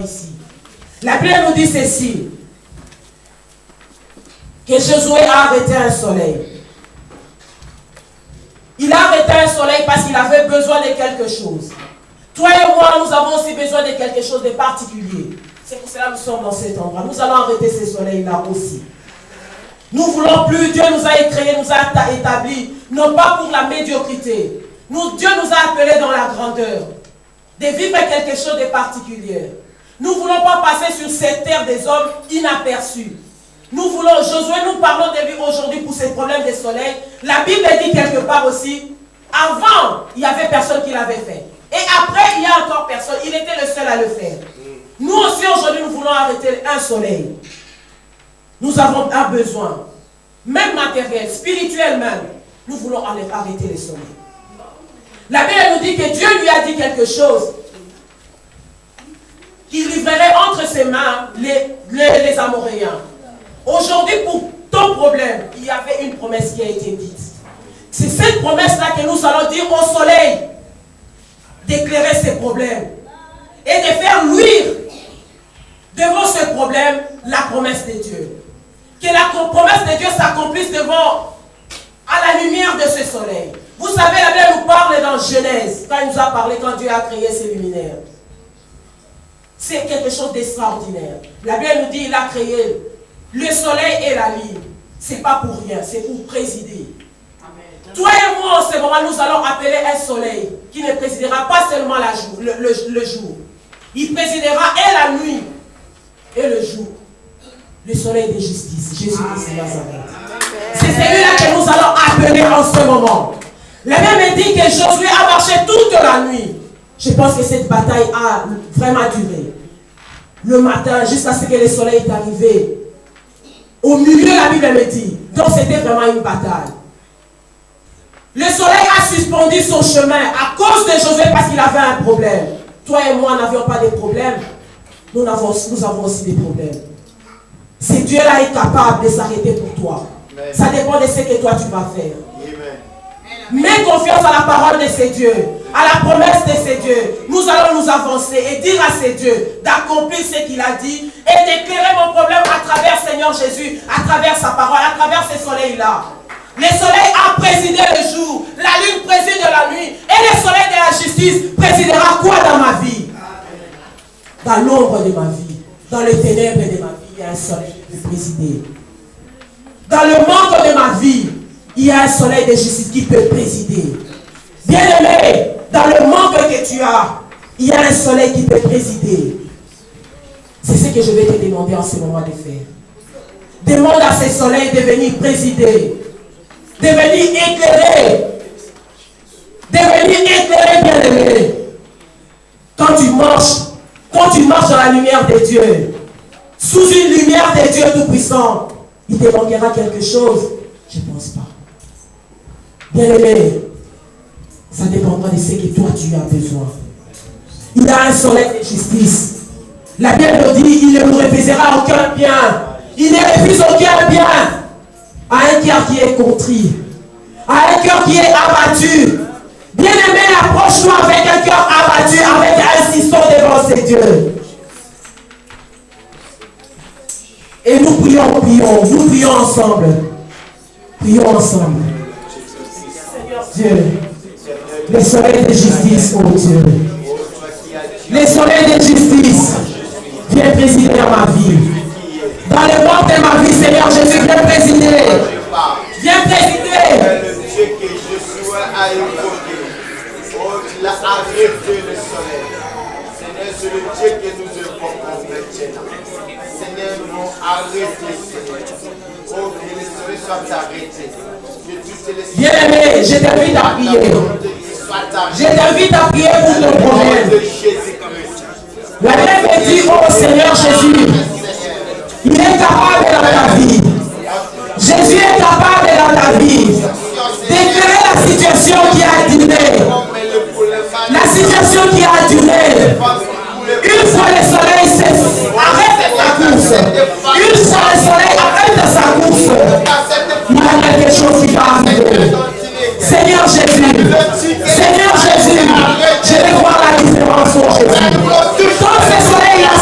ici. La Bible nous dit ceci, que Josué a arrêté un soleil. Il a arrêté un soleil parce qu'il avait besoin de quelque chose. Toi et moi, nous avons aussi besoin de quelque chose de particulier. C'est pour cela que nous sommes dans cet endroit. Nous allons arrêter ces soleils-là aussi. Nous ne voulons plus, Dieu nous a créés, nous a établis, non pas pour la médiocrité. Dieu nous a appelés dans la grandeur, de vivre quelque chose de particulier. Nous ne voulons pas passer sur cette terre des hommes inaperçus. Nous voulons, Josué, nous parlons de lui aujourd'hui pour ces problèmes de soleil. La Bible dit quelque part aussi, avant, il n'y avait personne qui l'avait fait. Et après, il y a encore personne. Il était le seul à le faire. Nous aussi, aujourd'hui, nous voulons arrêter un soleil. Nous avons un besoin, même matériel, spirituel même. Nous voulons arrêter les soleils. La Bible nous dit que Dieu lui a dit quelque chose. Qu'il livrerait entre ses mains les Amoréens. Aujourd'hui, pour ton problème, il y avait une promesse qui a été dite. C'est cette promesse-là que nous allons dire au soleil d'éclairer ces problèmes et de faire luire devant ce problème la promesse de Dieu. Que la promesse de Dieu s'accomplisse devant, à la lumière de ce soleil. Vous savez, la Bible nous parle dans Genèse, quand il nous a parlé, quand Dieu a créé ces luminaires. C'est quelque chose d'extraordinaire. La Bible nous dit qu'il a créé le soleil et la lune. Ce n'est pas pour rien, c'est pour présider. Amen. Toi et moi, en ce moment, nous allons appeler un soleil qui ne présidera pas seulement le jour. Il présidera et la nuit et le jour. Le soleil de justice, Jésus-Christ de Nazareth. C'est celui-là que nous allons appeler en ce moment. La Bible dit que Josué a marché toute la nuit. Je pense que cette bataille a vraiment duré. Le matin, jusqu'à ce que le soleil est arrivé. Au milieu, la Bible me dit. Donc c'était vraiment une bataille. Le soleil a suspendu son chemin à cause de Josué parce qu'il avait un problème. Toi et moi n'avions pas de problème. Nous avons aussi des problèmes. Ce Dieu-là est capable de s'arrêter pour toi. Amen. Ça dépend de ce que toi tu vas faire. Amen. Mets confiance à la parole de ces dieux, à la promesse de ces dieux. Nous allons nous avancer et dire à ces dieux d'accomplir ce qu'il a dit et d'éclairer mon problème à travers Seigneur Jésus, à travers sa parole, à travers ce soleil-là. Le soleil a présidé le jour, la lune préside la nuit et le soleil de la justice présidera quoi dans ma vie? Dans l'ombre de ma vie, dans les ténèbres de ma vie, il y a un soleil qui peut présider. Dans le manque de ma vie, il y a un soleil de justice qui peut présider. Bien-aimé, dans le manque que tu as, il y a un soleil qui peut présider. C'est ce que je vais te demander en ce moment de faire. Demande à ce soleil de venir présider, de venir éclairer, bien-aimé. Quand tu marches dans la lumière de Dieu, sous une lumière de Dieu Tout-Puissant, il te manquera quelque chose? Je ne pense pas. Bien-aimé, ça dépendra de ce que toi tu as besoin. Il a un soleil de justice. La Bible nous dit il ne nous refusera aucun bien. Il ne refuse aucun bien à un cœur qui est contrit, à un cœur qui est abattu. Bien-aimé, approche-toi avec un cœur abattu, avec insistance devant ces dieux. Et nous prions ensemble. Prions ensemble. Dieu, le soleil de justice, oh Dieu. Le soleil de justice, viens présider dans ma vie. Dans le monde de ma vie, Seigneur Jésus, viens présider. Viens présider. Le Dieu que Josué a évoqué, il a arrêté le soleil. Seigneur, c'est le Dieu que nous évoquons maintenant. Seigneur, nous allons arrêter, Seigneur. Oh, que le soleil soit arrêté. Bien-aimé, je t'invite à prier. Je t'invite à prier pour ton problème. La Bible dit, oh Seigneur Jésus, il est capable dans ta vie. Jésus est capable dans ta vie d'éclairer la situation qui a duré. La situation qui a duré. Une fois le soleil arrête sa course. Une fois le soleil arrête sa course. Il y a quelque chose qui va arriver. Seigneur Jésus, je vais voir la différence en Jésus. Quand ce soleil-là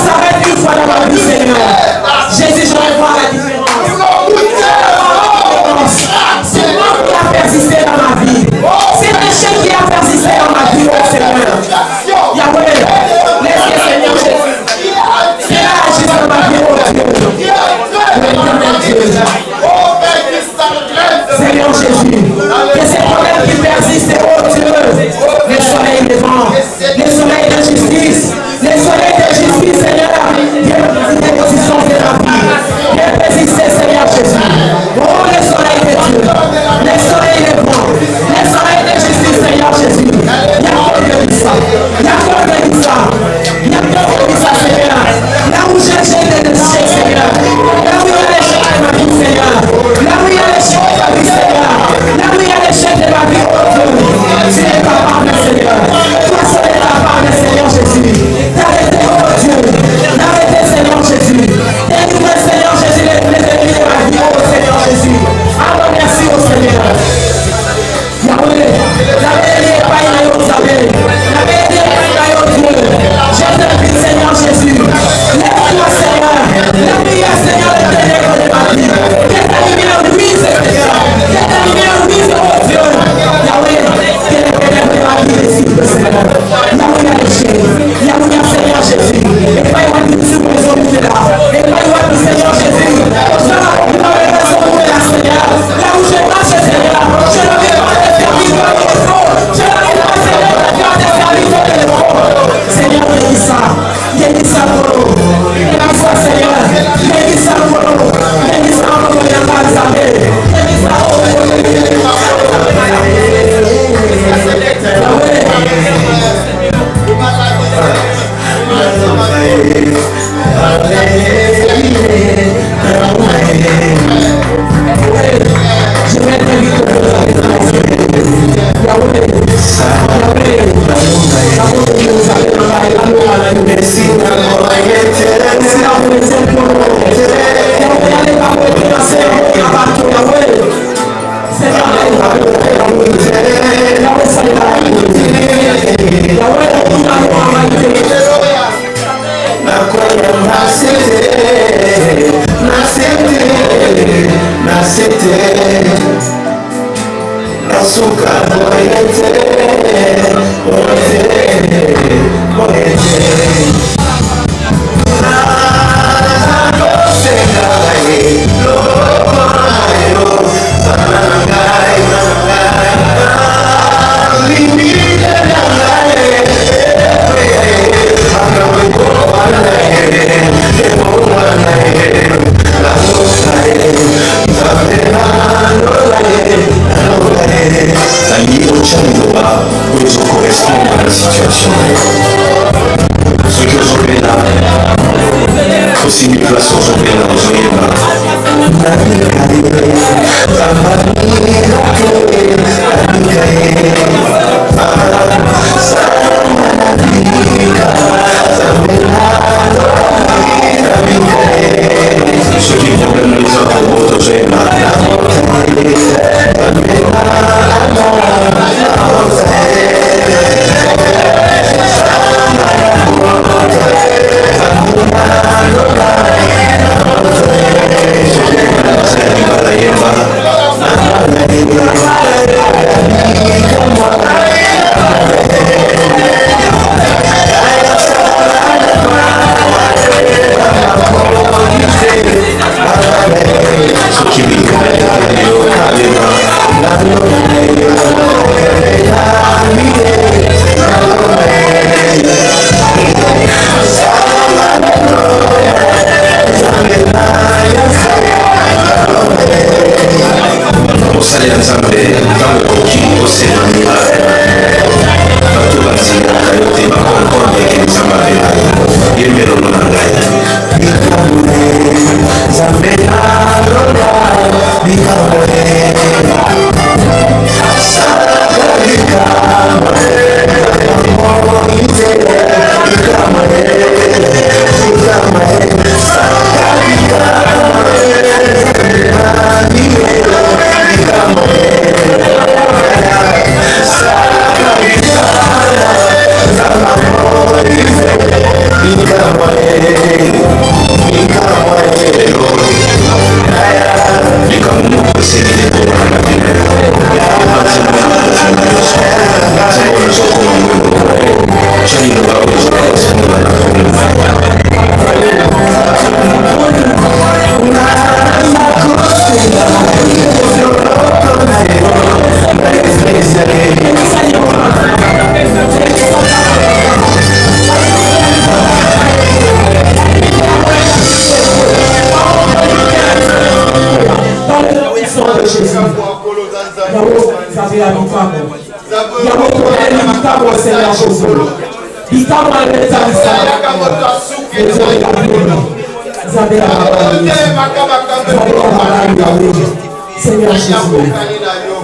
Seigneur Jésus,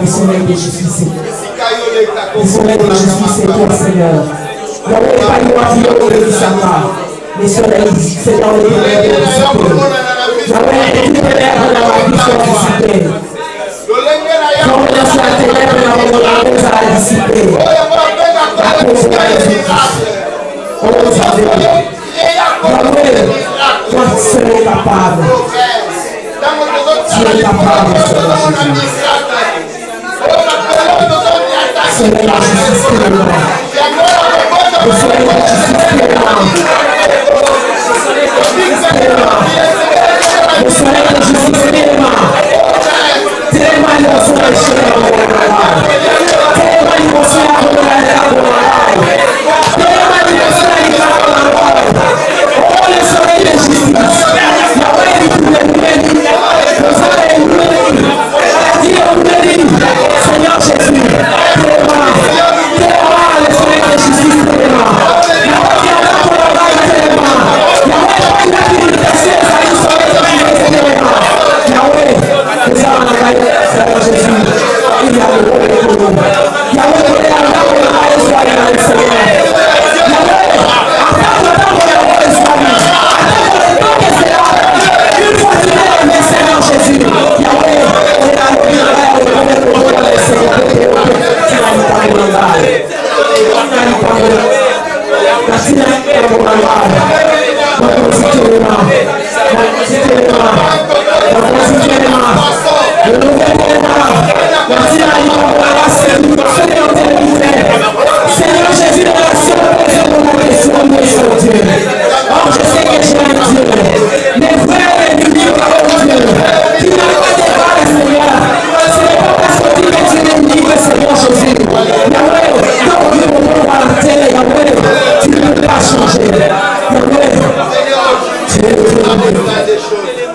le soleil de justice, le soleil de justice c'est toi, Seigneur. La paix pas nous a dit au Satan, le soleil, Seigneur, le ténèbres est dissipé. La paix est ténèbres dans la vie sont dissipées. Quand on laisse la ténèbre dans la vie sont dissipées. À cause de la justice. Oh, Seigneur. Yahweh, toi seul es capable. Tu es capable, Seigneur Jésus. Seigneur la justice pleinement. Le soleil de justice pleinement. Le soleil de justice pleinement. Tellement il va se lâcher dans mon travail. Tellement il va se lâcher dans mon travail. Tellement il va se lâcher dans mon travail. Oh, le soleil de justice. Yahweh dit pour les bénis. Le soleil est béni. Dieu est béni. Seigneur Jésus. Tellement. Tellement le soleil de justice. Tellement. Yahweh dit à la travail. Tellement. Yahweh dit à la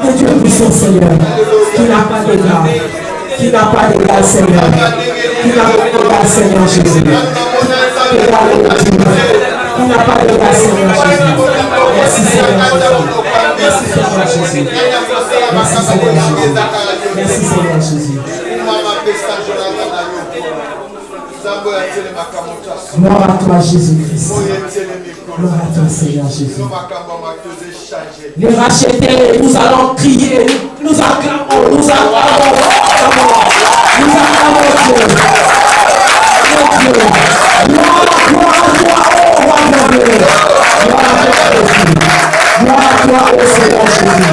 Le Dieu puissant, Seigneur, qui n'a pas d'égal, qui n'a pas d'égal, Seigneur, qui n'a pas d'égal, Seigneur Jésus, qui n'a pas d'égal, Seigneur Jésus. Merci, Seigneur Jésus. Merci, Seigneur Jésus. Merci, Seigneur Jésus. Gloire à toi, Jésus-Christ. Gloire à toi, Seigneur Jésus. Les rachetés, nous allons crier, nous acclamons, nous acclamons, nous acclamons Dieu. Mon Dieu. Gloire à toi, oh roi de Dieu. Gloire à toi, Jésus. Gloire à toi, oh Seigneur Jésus.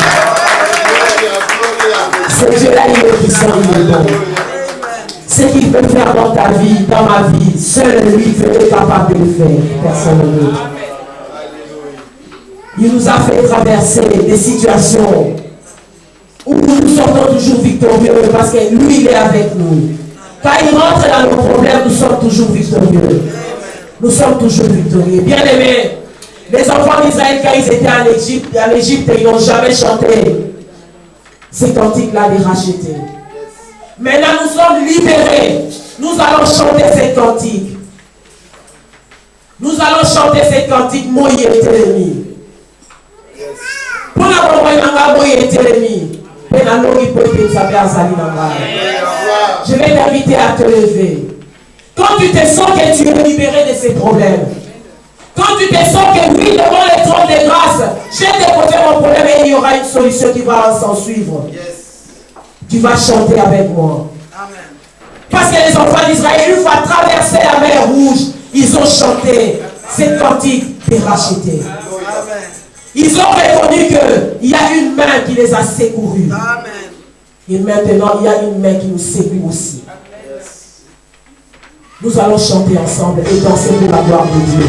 Ce Dieu-là, il est puissant, il est bon. Ce qu'il peut faire dans ta vie, dans ma vie, seul lui est capable de le faire, personne d'autre. Il nous a fait traverser des situations où nous sortons toujours victorieux parce que lui, il est avec nous. Quand il rentre dans nos problèmes, nous sommes toujours victorieux. Nous sommes toujours victorieux. Bien aimés, les enfants d'Israël, quand ils étaient en Égypte, ils n'ont jamais chanté ces cantiques-là des rachetés. Maintenant, nous sommes libérés. Nous allons chanter ces cantiques. Nous allons chanter ces cantiques. Moïse et Télémi. Pour la Moïse et Télémi. Je vais t'inviter à te lever. Quand tu te sens que tu es libéré de ces problèmes, quand tu te sens que oui, devant les trônes de grâce, j'ai déposé mon problème et il y aura une solution qui va s'en suivre. Tu vas chanter avec moi. Amen. Parce que les enfants d'Israël, une fois traversé la mer Rouge, ils ont chanté cette cantique des rachetés. Ils ont reconnu qu'il y a une main qui les a secourus. Amen. Et maintenant, il y a une main qui nous secoue aussi. Nous allons chanter ensemble et danser pour la gloire de Dieu.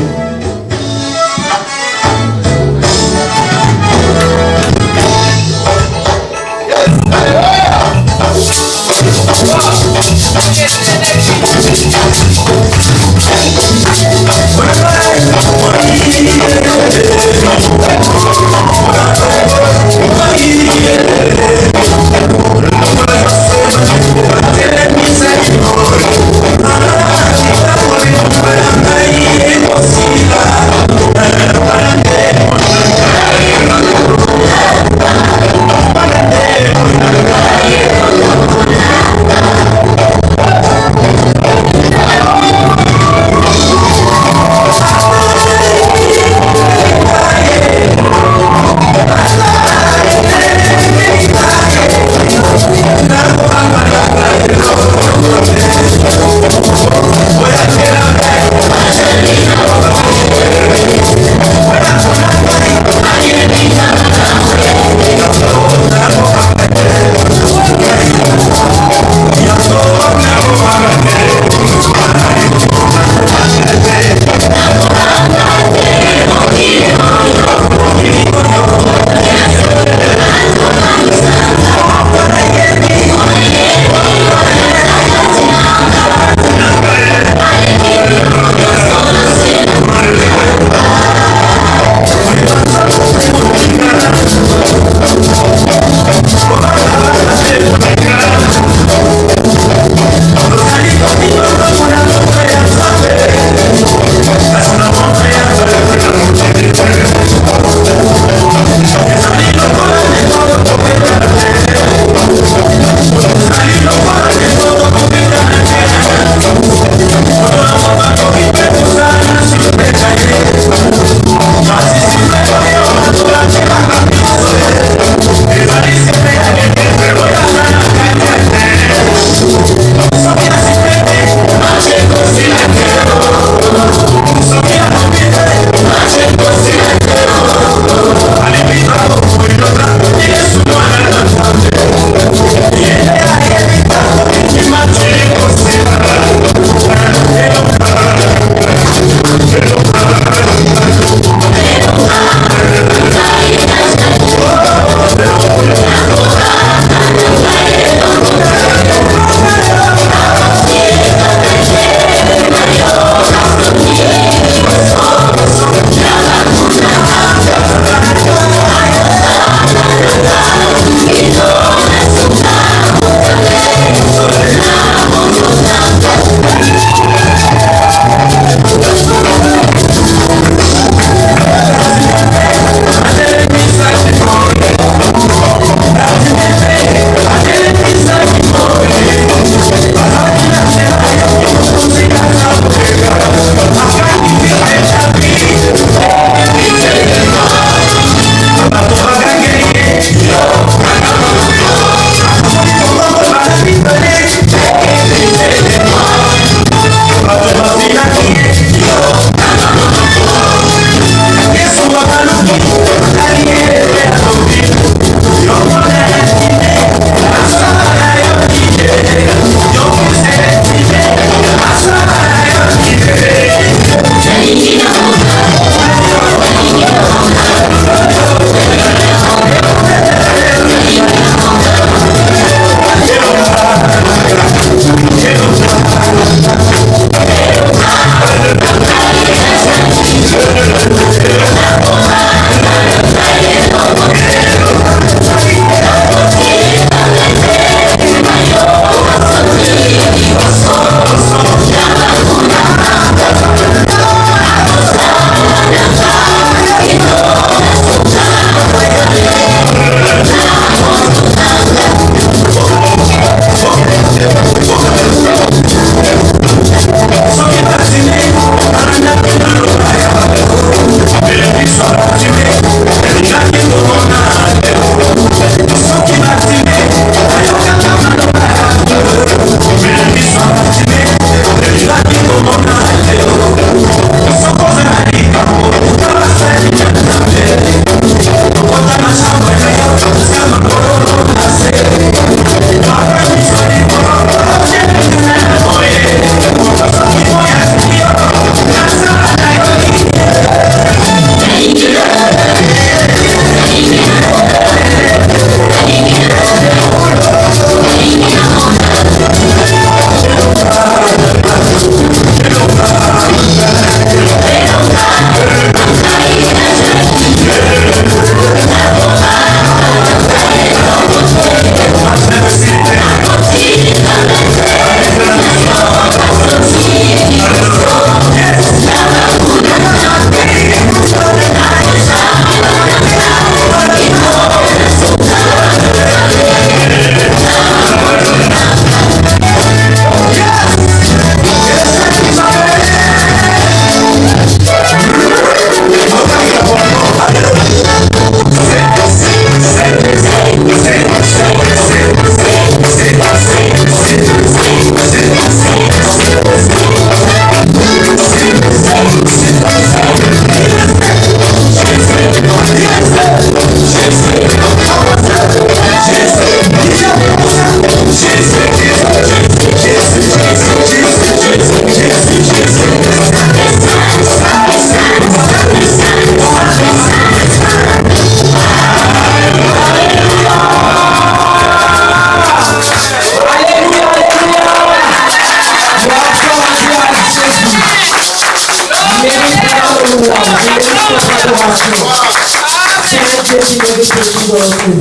continue de faire dans notre vie.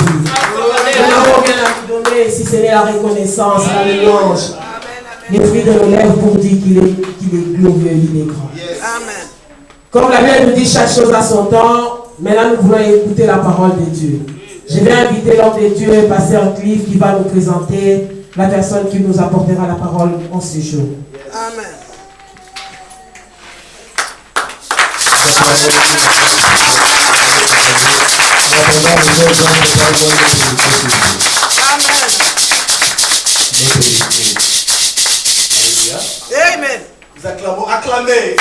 Nous n'avons rien à vous donner si ce n'est la reconnaissance, la louange. Les fruits de nos lèvres pour dire qu'il est glorieux, il est grand. Amen. Comme la Bible nous dit chaque chose à son temps, maintenant nous voulons écouter la parole de Dieu. Je vais inviter l'homme de Dieu, Pasteur Cliff, qui va nous présenter la personne qui nous apportera la parole en ce jour. Amen. Amen. Nous acclamons, acclamez.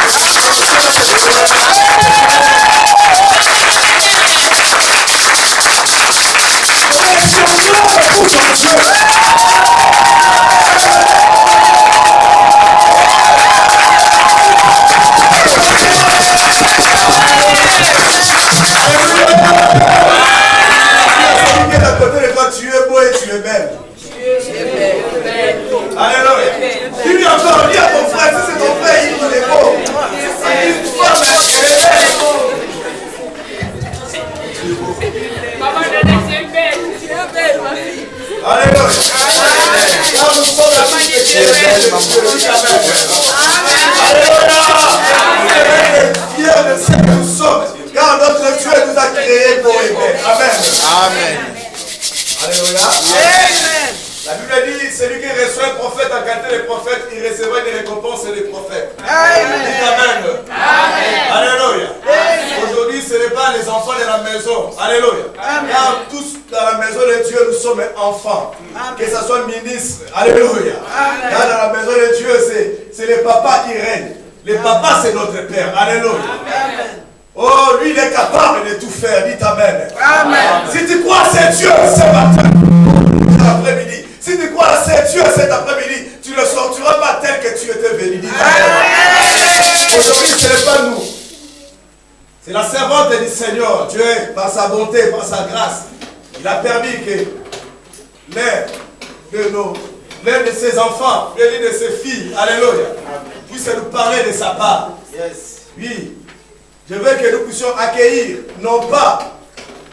Tu es beau et tu es belle. Alléluia. Dis-lui encore, dis à ton frère, si c'est ton frère, il est beau. Une femme, elle est belle. Alléluia. Là, nous sommes la fille de Dieu. Alléluia. Fiers de ce que nous sommes, car notre Dieu nous a créés pour aimer. Amen. Amen. Alléluia. Amen. La Bible dit, celui qui reçoit un prophète en qualité de prophète, il recevra des récompenses des prophètes. Amen. Dites Amen. Amen. Alléluia. Aujourd'hui, ce n'est pas les enfants de la maison. Alléluia. Car tous dans la maison de Dieu, nous sommes enfants. Que ce soit ministre. Alléluia. Car dans la maison de Dieu, c'est les papas qui règnent. Les papas, c'est notre Père. Alléluia. Oh, lui, il est capable de tout faire. Dites Amen. Amen. Si tu crois c'est Dieu ce matin, cet après-midi, si tu crois c'est Dieu cet après-midi, tu ne sortiras pas tel que tu étais venu. Dites Amen. Aujourd'hui, ce n'est pas nous. C'est la servante du Seigneur. Dieu, par sa bonté, par sa grâce, il a permis que l'un de ses enfants, l'une de ses filles, alléluia, puisse nous parler de sa part. Oui. Je veux que nous puissions accueillir, non pas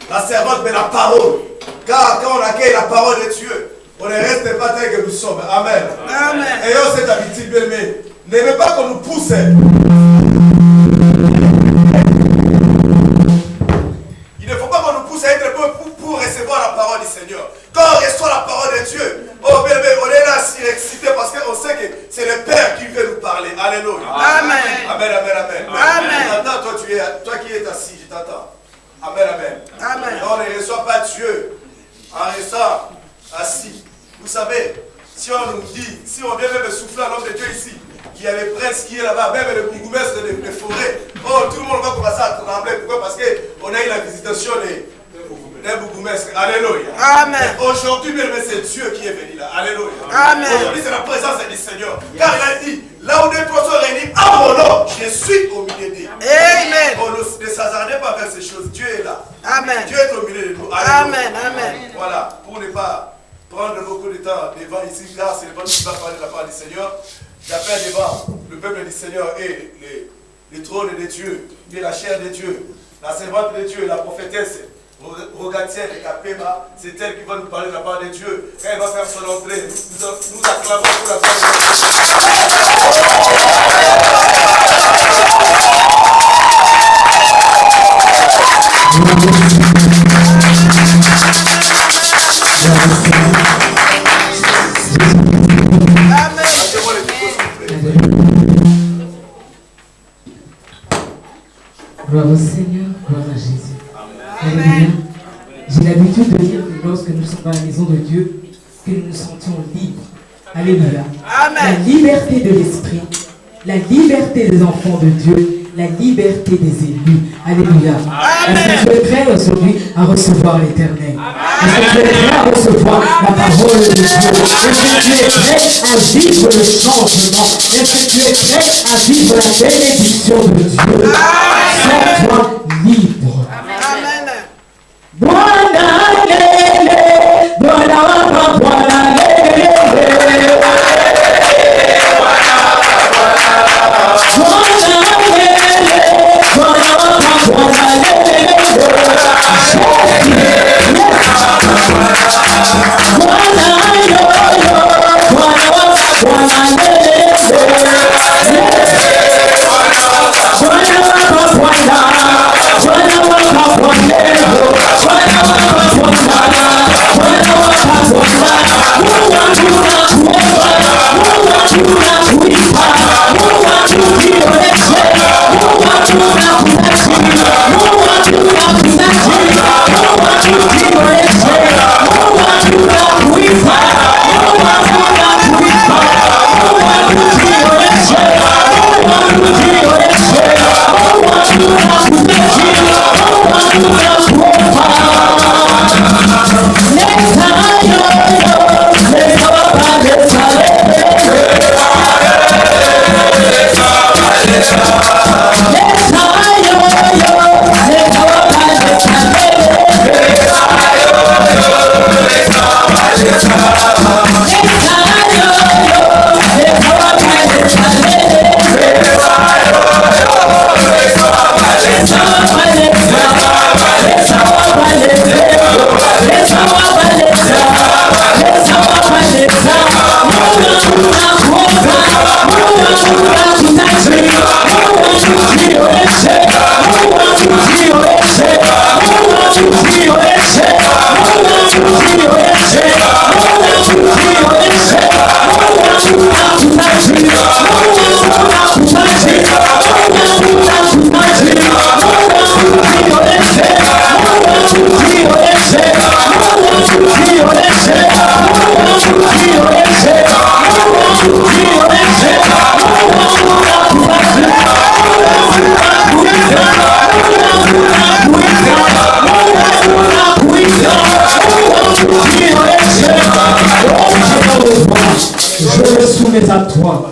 la servante, mais la parole. Car quand on accueille la parole de Dieu, on ne reste pas tel que nous sommes. Amen. Amen. Ayons cette habitude, bien-aimés. N'aimez pas qu'on nous pousse. Il ne faut pas qu'on nous pousse à être pour recevoir la parole du Seigneur. Quand on reçoit la parole de Dieu, oh bien, on est là si excité parce qu'on sait que c'est le Père qui veut nous parler. Alléluia. Amen. Amen, amen, amen. Amen. Je t'entends, toi qui es assis, je t'entends. Amen, amen. Amen. On ne reçoit pas Dieu en restant assis. Vous savez, si on nous dit, si on vient même souffler à l'homme de Dieu ici, il y a le prince qui est là-bas, même le bourgmestre de forêt, oh, tout le monde va commencer à trembler. Pourquoi? Parce qu'on a eu la visitation d'un bourgmestre. Alléluia. Amen. Aujourd'hui, même c'est Dieu qui est venu là. Alléluia. Amen. Aujourd'hui, c'est la présence du Seigneur. Car il a dit, là où deux trois sont réunis à mon nom, je suis au milieu d'eux. Amen. On ne s'hasardez pas vers ces choses. Dieu est là. Amen. Dieu est au milieu de nous. Alléluia. Amen. Amen. Voilà, pour ne pas prendre beaucoup de temps devant ici, car c'est le bon qui va parler de la part du Seigneur. J'appelle devant le peuple du Seigneur et le trône de Dieu, et la chair de Dieu, la servante de Dieu, la prophétesse Rogatienne et Kapema, c'est elle qui va nous parler de la part de Dieu. Quand elle va faire son entrée, nous acclamons pour la part Gloire au Seigneur, gloire à Jésus. Alléluia. J'ai l'habitude de dire que lorsque nous sommes dans la maison de Dieu, que nous nous sentions libres. Alléluia. Amen. La liberté de l'esprit, la liberté des enfants de Dieu, la liberté des élus. Alléluia. Est-ce que tu es prêt aujourd'hui à recevoir l'éternel? Est-ce que tu es prêt à recevoir la parole de Dieu? Est-ce que tu es prêt à vivre le changement? Est-ce que tu es prêt à vivre la bénédiction de Dieu? Sens-toi libre. Amen. Bwana lele, Bwana wapa, Bwana lele. Bwana lele, Bwana wapa, Bwana lele. Je me soumets à toi.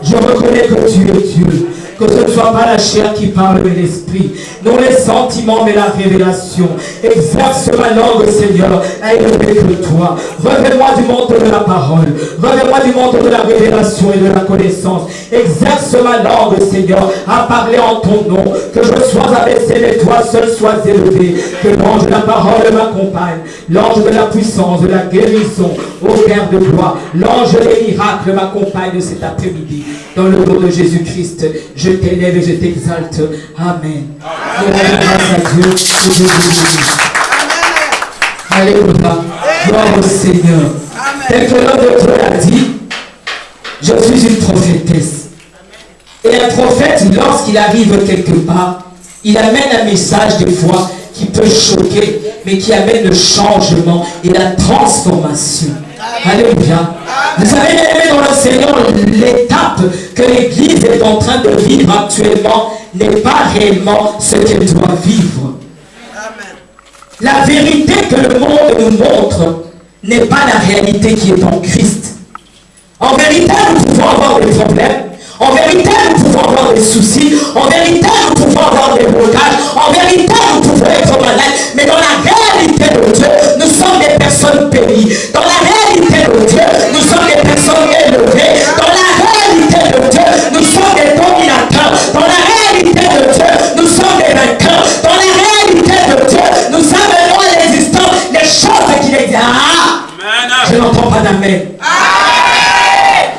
Je reconnais que tu es Dieu. Que ce ne soit pas la chair qui parle, mais l'esprit. Non les sentiments, mais la révélation. Exerce ma langue, Seigneur, à élever que toi. Revêt-moi du monde de la parole. Revêt-moi du monde de la révélation et de la connaissance. Exerce ma langue, Seigneur, à parler en ton nom. Que je sois abaissé, mais toi seul sois élevé. Que l'ange de la parole m'accompagne. L'ange de la puissance, de la guérison, au Père de gloire. L'ange des miracles m'accompagne cet après-midi. Dans le nom de Jésus-Christ, je t'élève et je t'exalte. Amen. Grâce à Dieu. Alléluia. Gloire au Seigneur. Tel que l'homme de Dieu l'a dit, je suis une prophétesse. Et un prophète, lorsqu'il arrive quelque part, il amène un message des fois qui peut choquer, mais qui amène le changement et la transformation. Alléluia. Vous savez, aimé dans le Seigneur, l'étape que l'Église est en train de vivre actuellement n'est pas réellement ce qu'elle doit vivre. La vérité que le monde nous montre n'est pas la réalité qui est en Christ. En vérité, nous pouvons avoir des problèmes. En vérité, nous pouvons avoir des soucis. En vérité, nous pouvons avoir des blocages. En vérité, nous pouvons être malades. Mais dans la réalité de Dieu, nous sommes des personnes bénies. Dans la réalité de Dieu, nous sommes des personnes élevées. Dans la réalité de Dieu, nous sommes des dominateurs. Dans la réalité de Dieu, nous sommes des vainqueurs. Dans la réalité de Dieu, nous savons l'existence, les choses qui existent. Je n'entends pas d'amen.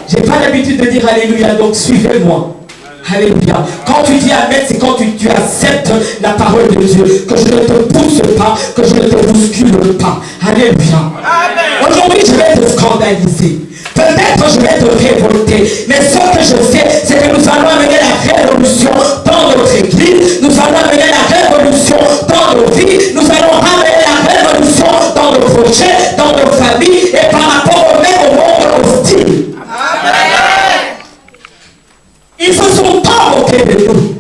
J'ai pas l'habitude de dire alléluia, donc suivez-moi. Alléluia. Quand tu dis amen, c'est quand tu acceptes la parole de Dieu. Que je ne te pousse pas, que je ne te bouscule pas. Alléluia. Aujourd'hui, je vais te scandaliser. Peut-être je vais te révolter. Mais ce que je sais, c'est que nous allons amener la révolution dans notre église. Nous allons amener la révolution dans nos vies. Nous allons ramener la révolution dans nos projets, dans nos familles et par rapport au même monde hostile. Ils se sont tant moqués de nous.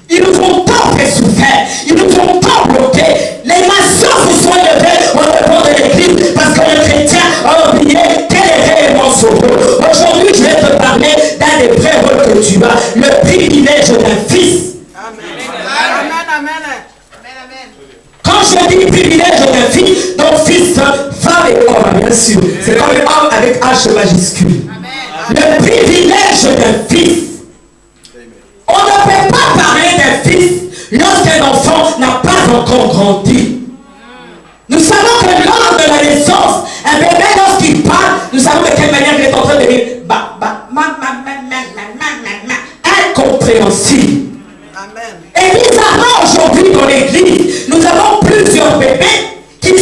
Ils nous ont tant fait souffrir. Ils nous ont tant bloqués. Les nations se sont élevées au devant de l'église parce que le chrétien a oublié quel est réellement son rôle. Aujourd'hui, je vais te parler d'un des vrais rôles que tu as, le privilège d'un fils. Amen. Quand je dis privilège d'un fils, donc fils, femme et homme, bien sûr. C'est comme homme avec H majuscule. Le privilège d'un fils. On ne peut pas parler d'un fils lorsqu'un enfant n'a pas encore grandi. Nous savons que lors de la naissance, un bébé lorsqu'il parle, nous savons de quelle manière il est en train de dire incompréhensible. Et bizarrement aujourd'hui dans l'église, nous avons plusieurs bébés qui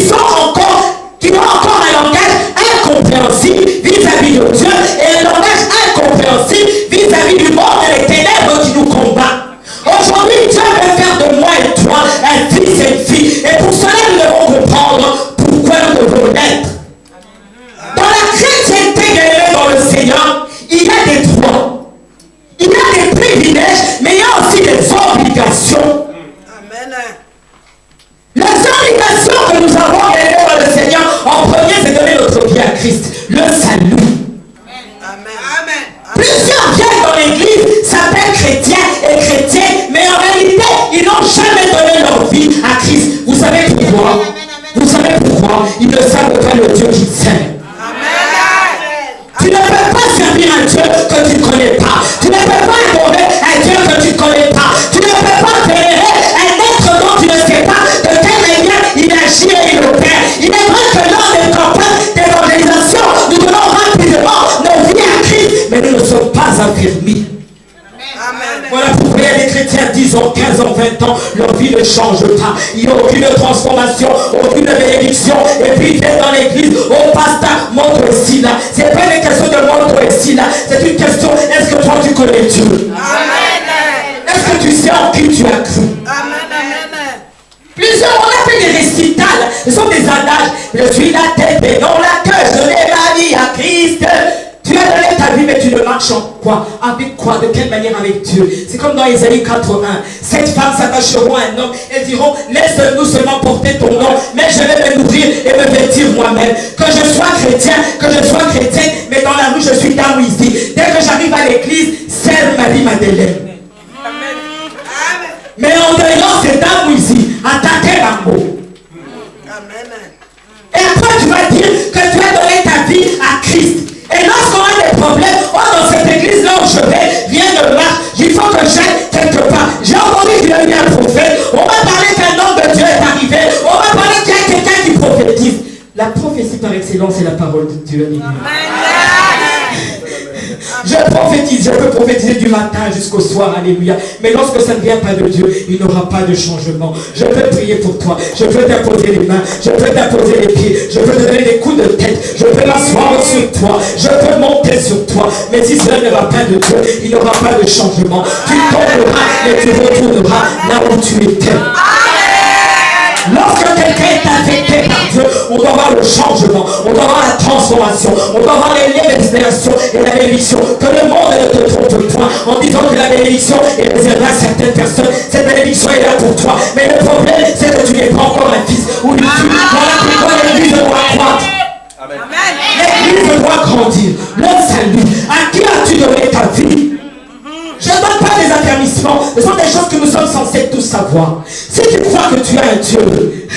ont encore un langage incompréhensible vis-à-vis de Dieu et un langage incompréhensible vis-à-vis du monde et des ténèbres qui nous combattent. Aujourd'hui, Dieu veut faire de moi et toi un fils et une fille. Et pour cela, nous devons comprendre pourquoi nous devons l'être. Dans la chrétienté guerrière dans le Seigneur, il y a des droits, il y a des privilèges, mais il y a aussi des obligations. Les obligations que nous avons gagnées dans le Seigneur, en premier, c'est donner notre vie à Christ, le salut. Plusieurs viennent dans l'église, s'appellent chrétiens et chrétiens, mais en réalité, ils n'ont jamais donné leur vie à Christ. Vous savez pourquoi? Vous savez pourquoi? Ils ne savent pas le Dieu qu'ils servent. Tu ne peux pas servir un Dieu que tu ne connais pas. Tu ne peux pas adorer un Dieu que tu ne connais pas. Tu ne peux pas vénérer un être dont tu ne sais pas de quelle manière il agit et il opère. Il est vrai que lors des campagnes d'évangélisation, nous donnons rapidement nos vies à Christ, mais nous ne sommes pas affermis. Voilà pourquoi il y a des chrétiens 10 ans, 15 ans, 20 ans, leur vie ne change pas. Il n'y a aucune transformation, aucune bénédiction. Et puis ils viennent dans l'église, oh pasteur, montre ici là. C'est pas une question de montre ici là. C'est une question, est-ce que toi tu connais Dieu? Amen. Est-ce que tu sais en qui tu as cru? Amen. Plusieurs, on a fait des récitals, ce sont des adages. Je suis la tête et non la queue, je donne ma vie à Christ. Tu as donné ta vie, mais tu ne marches en quoi? Avec quoi? De quelle manière? Avec Dieu. C'est comme dans Ésaïe 4:1. Cette femme s'attacheront à un homme. Elles diront, laisse-nous seulement porter ton nom, mais je vais me nourrir et me vêtir moi-même. Que je sois chrétien, que je sois chrétienne, mais dans la rue, je suis Damouizi. Dès que j'arrive à l'église, c'est Marie-Madeleine. Mais en dehors, c'est Damouizi. Attaquez l'amour. Et après, tu vas dire que tu as donné ta vie à Christ. Et lorsqu'on a des problèmes, oh, dans cette église là où je vais, rien ne marche, il faut que j'aille quelque part. J'ai entendu qu'il y a eu un prophète, on va parler qu'un homme de Dieu est arrivé, on va parler qu'il y a quelqu'un qui prophétise. La prophétie par excellence est la parole de Dieu. Je prophétise, je peux prophétiser du matin jusqu'au soir, alléluia. Mais lorsque ça ne vient pas de Dieu, il n'y aura pas de changement. Je peux prier pour toi, je peux t'imposer les mains, je peux t'imposer les pieds, je peux te donner des coups de tête, je peux m'asseoir sur toi, je peux monter sur toi. Mais si cela ne va pas de Dieu, il n'y aura pas de changement. Tu tomberas et tu retourneras là où tu étais. Lorsque quelqu'un est affecté par Dieu, on doit voir le changement, on doit voir la transformation, on doit voir les liens d'expiration et la bénédiction. Que le monde ne te trompe point en disant que la bénédiction est réservée à certaines personnes. Cette bénédiction est là pour toi. Mais le problème, c'est que tu n'es pas encore un fils ou une fille. Voilà pourquoi l'église doit croître. L'église doit grandir. Le salut. À qui as-tu donné ta vie? Je ne donne pas des affermissements. Ce sont des choses que nous sommes censés tous savoir. Si tu crois que tu as un Dieu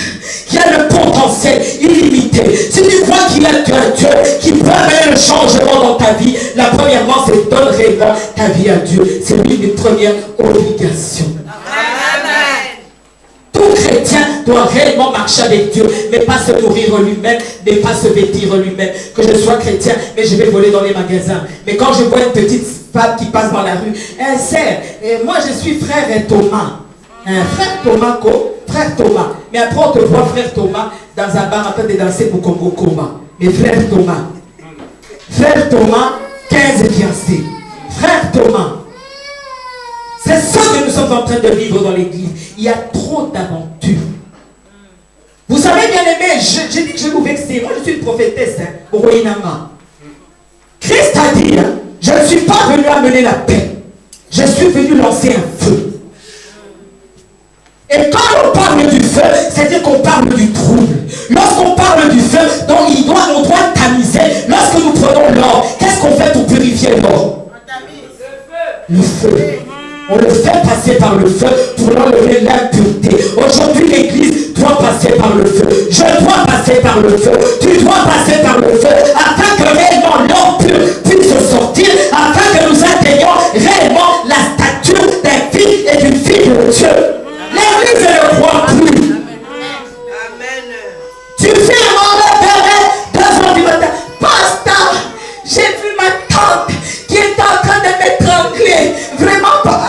qui a le potentiel illimité, si tu crois qu'il y a un Dieu qui peut amener le changement dans ta vie, la premièrement, c'est donne réellement ta vie à Dieu. C'est l'une des premières obligations. Tout chrétien doit réellement marcher avec Dieu, mais pas se nourrir lui-même, mais pas se vêtir lui-même. Que je sois chrétien, mais je vais voler dans les magasins. Mais quand je vois une petite femme qui passe dans la rue, elle sert. Et moi je suis frère Thomas. Frère Thomas, frère Thomas. Mais après on te voit frère Thomas dans un bar en train de danser pour Congo Coma. Mais frère Thomas, 15 fiancés. Frère Thomas. C'est ça que nous sommes en train de vivre dans l'église. Il y a trop d'aventures. Vous savez, bien aimé, j'ai dit que je vous vexais. Moi, je suis une prophétesse, au Royinama. Christ a dit, je ne suis pas venu amener la paix. Je suis venu lancer un feu. Et quand on parle du feu, c'est-à-dire qu'on parle du trouble. Lorsqu'on parle du feu, donc on doit tamiser. Lorsque nous prenons l'or, qu'est-ce qu'on fait pour purifier l'or? Le feu. On le fait passer par le feu pour enlever l'impureté. Aujourd'hui, l'église doit passer par le feu. Je dois passer par le feu. Tu dois passer par le feu afin que réellement l'or pur puisse sortir, afin que nous atteignions réellement la stature d'un fils et d'une fille de Dieu. L'église ne croit plus. Amen. Tu fais un mandat 2 heures du matin. Pasteur, j'ai vu ma tante qui est en train de m'étrangler. Vraiment pas.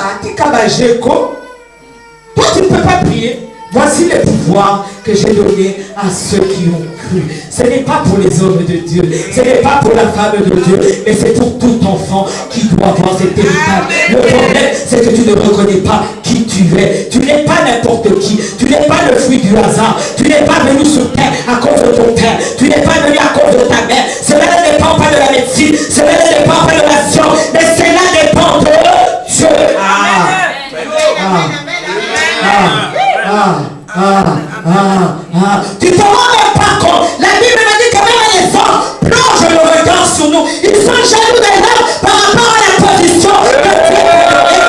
Toi, tu ne peux pas prier. Voici le pouvoir que j'ai donné à ceux qui ont cru. Ce n'est pas pour les hommes de Dieu. Ce n'est pas pour la femme de Dieu. Mais c'est pour tout enfant qui doit avoir cet héritage. Le problème, c'est que tu ne reconnais pas qui tu es. Tu n'es pas n'importe qui. Tu n'es pas le fruit du hasard. Tu n'es pas venu sur terre à cause de ton père. Tu n'es pas venu à cause de ta mère. Cela ne dépend pas de la médecine. Cela ne dépend pas de la science. Mais cela dépend de Dieu. Tu te rends même pas compte. La Bible me dit que même les hommes plongent le regard sur nous. Ils sont jaloux des hommes par rapport à la position que Dieu t'a donnée.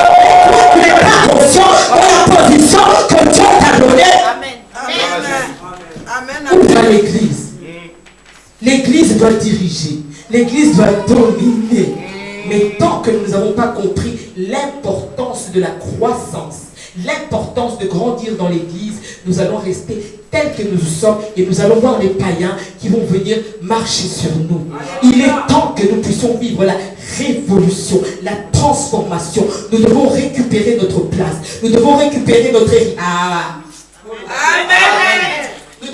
Tu n'es pas conscient de la position que Dieu t'a donnée. Où va l'église? L'église doit diriger. L'église doit dominer. Mais tant que nous n'avons pas compris l'importance de la croissance, l'importance de grandir dans l'église, nous allons rester tels que nous sommes et nous allons voir les païens qui vont venir marcher sur nous. Il est temps que nous puissions vivre la révolution, la transformation. Nous devons récupérer notre place. Nous devons récupérer notre héritage. Nous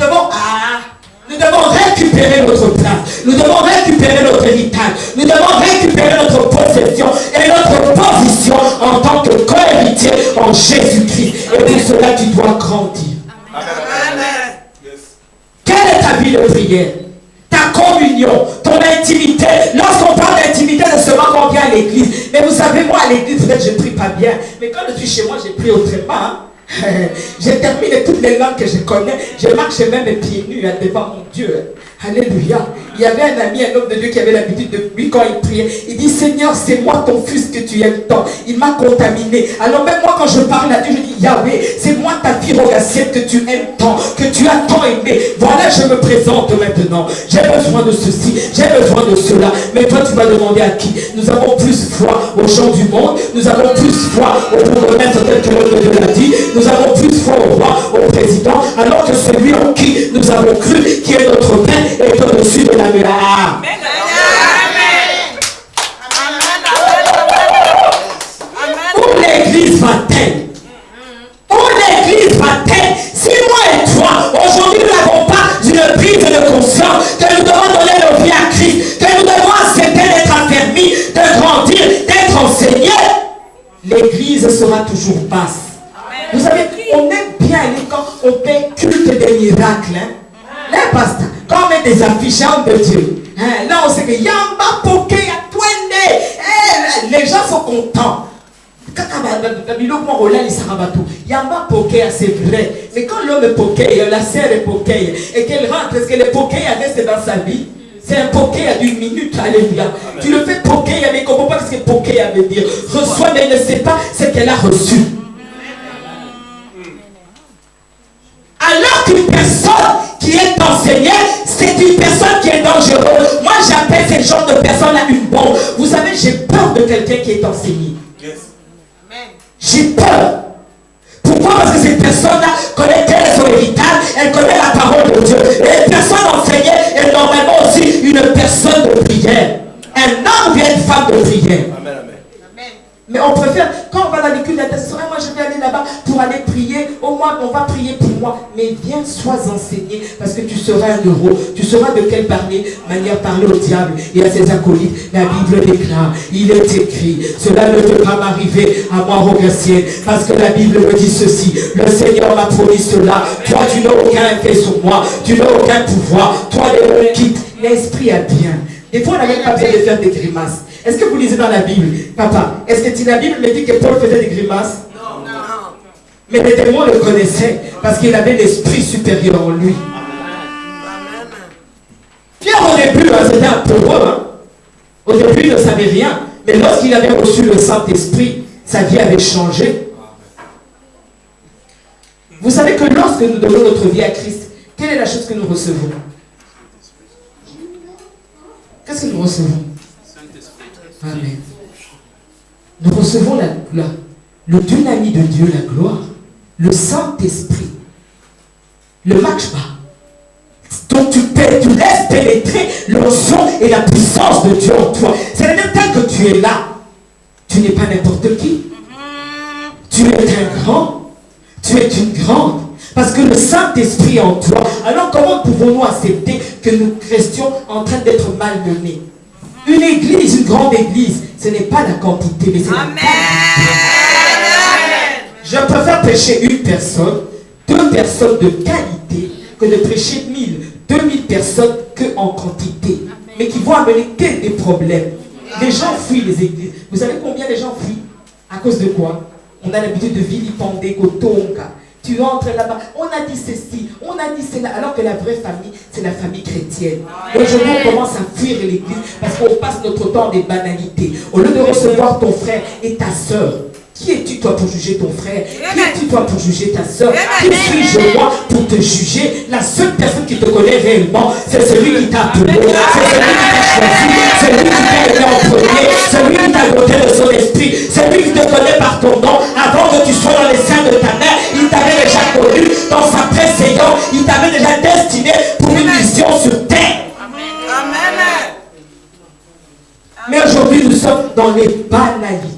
devons récupérer notre place. Nous devons récupérer notre héritage. Nous devons récupérer notre possession et notre position en tant que co-héritier en Jésus-Christ. Et pour cela, tu dois grandir. Amen. Quelle est ta vie de prière? Ta communion, ton intimité. Lorsqu'on parle d'intimité, c'est seulement quand on vient à l'église. Mais vous savez, moi à l'église, peut-être je ne prie pas bien. Mais quand je suis chez moi, je prie autrement. Hein? J'ai terminé toutes les langues que je connais. Je marche même les pieds nus devant mon Dieu. Alléluia. Il y avait un ami, un homme de Dieu qui avait l'habitude de lui, quand il priait, il dit: Seigneur, c'est moi ton fils que tu aimes tant. Il m'a contaminé. Alors même moi, quand je parle à Dieu, je dis: Yahweh, c'est moi ta fille rogacienne que tu aimes tant, que tu as tant aimé. Voilà, je me présente maintenant. J'ai besoin de ceci, j'ai besoin de cela. Mais toi, tu vas demander à qui? Nous avons plus foi aux gens du monde. Nous avons plus foi au bourgmestre tel que l'autre Dieu l'a dit. Nous avons plus foi au roi, au président, alors que celui en qui nous avons cru, qui est notre Père, est au-dessus de la mer. Amen. Où l'église va-t-elle? Où l'église va-t-elle? Si moi et toi, aujourd'hui nous n'avons pas une prise de conscience que nous devons donner nos vies à Christ, que nous devons accepter d'être affermis, de grandir, d'être enseignés, l'église sera toujours basse. Vous savez, on aime bien aller quand on fait culte des miracles. Là, pasteur, quand on met des affiches de Dieu, là on sait que Yamba Poké à Twende, les gens sont contents. Yamba Poké, c'est vrai. Mais quand l'homme est Poké, la sœur est Poké, et qu'elle rentre, est-ce que le Poké reste dans sa vie? C'est un poké à d'une minute, alléluia. Tu le fais poké, mais ne comprends pas ce que poké veut dire. Reçoit, mais ne sait pas ce qu'elle a reçu. Alors qu'une personne qui est enseignée, c'est une personne qui est dangereuse. Moi, j'appelle ce genre de personne-là une bombe. Vous savez, j'ai peur de quelqu'un qui est enseigné. J'ai peur. Pourquoi? Parce que cette personne-là connaît son héritage, elle connaît la parole de Dieu. Et une personne enseignée est normalement aussi une personne de prière. Un homme ou bien une femme de prière. Amen, amen. Mais on préfère, quand on va dans les cultes, moi je vais aller là-bas pour aller prier, au moins on va prier pour moi. Mais viens, sois enseigné, parce que tu seras un euro. Tu seras de quelle manière parler au diable et à ses acolytes. La Bible déclare, il est écrit, cela ne peut pas m'arriver à moi, Rogacienne, parce que la Bible me dit ceci, le Seigneur m'a promis cela. Toi, tu n'as aucun effet sur moi, tu n'as aucun pouvoir. Toi, les quitte. L'esprit a bien. Des fois, on n'a même pas besoin de faire des grimaces. Est-ce que vous lisez dans la Bible? Papa, est-ce que la Bible me dit que Paul faisait des grimaces? Non. Mais les démons le connaissaient parce qu'il avait l'esprit supérieur en lui. Pierre au début, c'était un pauvre. Au début, il ne savait rien. Mais lorsqu'il avait reçu le Saint-Esprit, sa vie avait changé. Vous savez que lorsque nous donnons notre vie à Christ, quelle est la chose que nous recevons? Qu'est-ce que nous recevons? Amen. Nous recevons le dynamite de Dieu, la gloire, le Saint-Esprit, le Makshba. Donc tu laisses pénétrer l'onction et la puissance de Dieu en toi. C'est-à-dire que tu es là, tu n'es pas n'importe qui. Tu es un grand, tu es une grande. Parce que le Saint-Esprit est en toi. Alors comment pouvons-nous accepter que nous restions en train d'être malmenés? Une église, une grande église, ce n'est pas la quantité, mais c'est la qualité. Je préfère prêcher une personne, 2 personnes de qualité, que de prêcher 1000, 2000 personnes que en quantité, mais qui vont amener que des problèmes. Les gens fuient les églises. Vous savez combien les gens fuient? À cause de quoi? On a l'habitude de vilipender Kotonga. Tu entres là-bas, on a dit ceci, on a dit cela, alors que la vraie famille, c'est la famille chrétienne. Aujourd'hui, on commence à fuir l'église parce qu'on passe notre temps des banalités. Au lieu de recevoir ton frère et ta soeur, Qui es-tu toi pour juger ton frère? Qui es-tu toi pour juger ta soeur? Qui suis-je moi pour te juger? La seule personne qui te connaît réellement, c'est celui qui t'a appelé, c'est celui qui t'a choisi, celui qui t'a aimé en premier, celui qui t'a doté de son esprit, celui qui te connaît par ton nom. Avant que tu sois dans les seins de ta mère, il t'avait déjà connu dans sa préséance, il t'avait déjà destiné pour une mission sur terre. Amen. Mais aujourd'hui, nous sommes dans les banalités.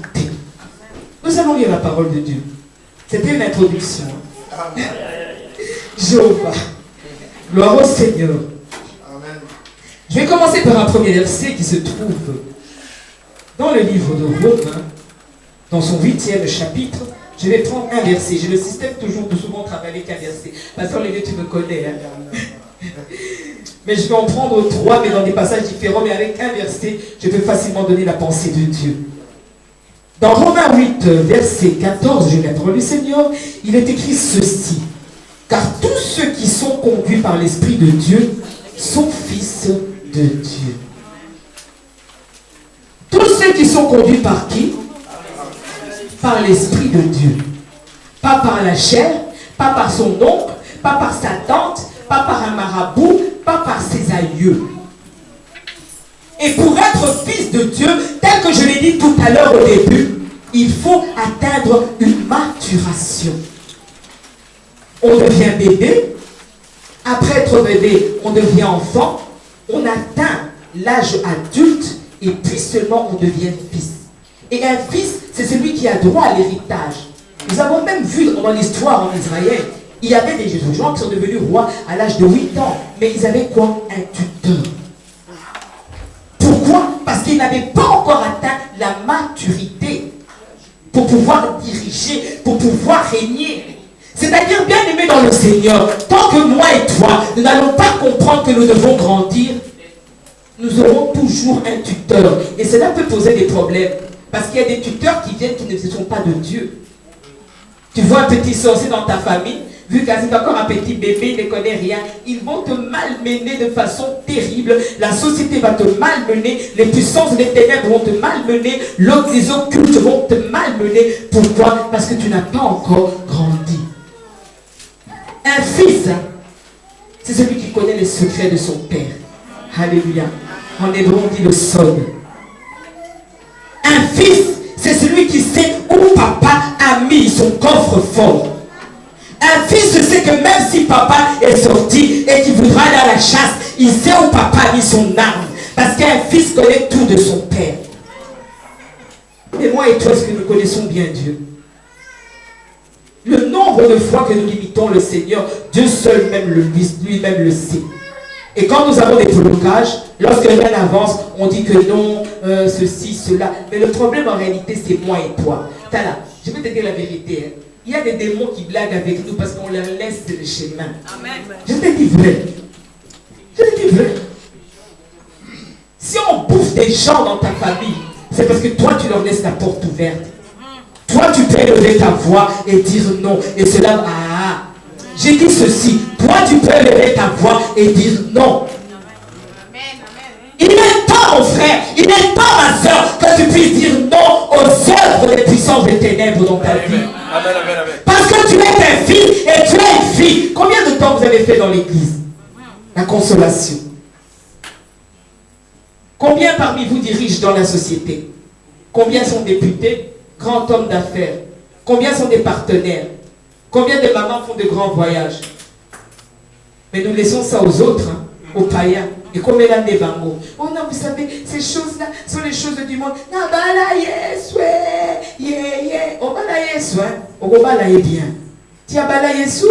Nous allons lire la parole de Dieu. C'était une introduction. Jéhovah. Gloire au Seigneur. Amen. Je vais commencer par un premier verset qui se trouve dans le livre de Romains, dans son 8e chapitre. Je vais prendre un verset. J'ai le système toujours de souvent travailler avec un verset. Pasteur Lévi, tu me connais. Hein? Mais je vais en prendre 3, mais dans des passages différents. Mais avec un verset, je peux facilement donner la pensée de Dieu. Dans Romains 8, verset 14, je vais prendre le Seigneur, il est écrit ceci. Car tous ceux qui sont conduits par l'Esprit de Dieu sont fils de Dieu. Tous ceux qui sont conduits par qui? Par l'Esprit de Dieu. Pas par la chair, pas par son oncle, pas par sa tante, pas par un marabout, pas par ses aïeux. Et pour être fils de Dieu, tel que je l'ai dit tout à l'heure au début, il faut atteindre une maturation. On devient bébé, après être bébé, on devient enfant, on atteint l'âge adulte, et puis seulement on devient fils. Et un fils, c'est celui qui a droit à l'héritage. Nous avons même vu dans l'histoire en Israël, il y avait des gens qui sont devenus rois à l'âge de 8 ans, mais ils avaient quoi? Un tuteur. Pourquoi? Parce qu'ils n'avaient pas encore atteint la maturité pour pouvoir diriger, pour pouvoir régner. C'est-à-dire, bien aimé dans le Seigneur, tant que moi et toi, nous n'allons pas comprendre que nous devons grandir, nous aurons toujours un tuteur. Et cela peut poser des problèmes. Parce qu'il y a des tuteurs qui viennent qui ne sont pas de Dieu. Tu vois un petit sorcier dans ta famille, vu que c'est encore un petit bébé, il ne connaît rien, ils vont te malmener de façon terrible. La société va te malmener, les puissances des ténèbres vont te malmener, les occultes vont te malmener. Pourquoi? Parce que tu n'as pas encore grandi. Un fils, c'est celui qui connaît les secrets de son père. Alléluia. En hébreu, on dit le son. Un fils, c'est celui qui sait où papa a mis son coffre-fort. Un fils sait que même si papa est sorti et qu'il voudra aller à la chasse, il sait où papa a mis son arme. Parce qu'un fils connaît tout de son père. Et moi et toi, est-ce que nous connaissons bien Dieu? Le nombre de fois que nous limitons le Seigneur, Dieu seul même lui-même le sait. Et quand nous avons des blocages, lorsque rien n'avance, on dit que non, ceci, cela. Mais le problème en réalité, c'est moi et toi. Tala, je vais te dire la vérité. Hein. Il y a des démons qui blaguent avec nous parce qu'on leur laisse le chemin. Amen. Je te dis vrai. Je te dis vrai. Si on bouffe des gens dans ta famille, c'est parce que toi, tu leur laisses la porte ouverte. Toi, tu peux lever ta voix et dire non. Et cela, j'ai dit ceci. Toi, tu peux lever ta voix et dire non. Il n'est pas, mon frère, il n'est pas, ma soeur, que tu puisses dire non aux œuvres des puissances des ténèbres dans ta vie. Amen, amen, amen. Parce que tu es un fils et tu es une fille. Combien de temps vous avez fait dans l'église? La consolation. Combien parmi vous dirigent dans la société? Combien sont députés, grands hommes d'affaires? Combien sont des partenaires? Combien de mamans font de grands voyages? Mais nous laissons ça aux autres, hein, aux païens. Et comme elle a des bangos. Oh non, vous savez, ces choses-là sont les choses du monde. Non, bah là, yes, ouais, yeah. Oh, bah là, yes, ouais. Oh, bah là, bien. Tu as balayé sous?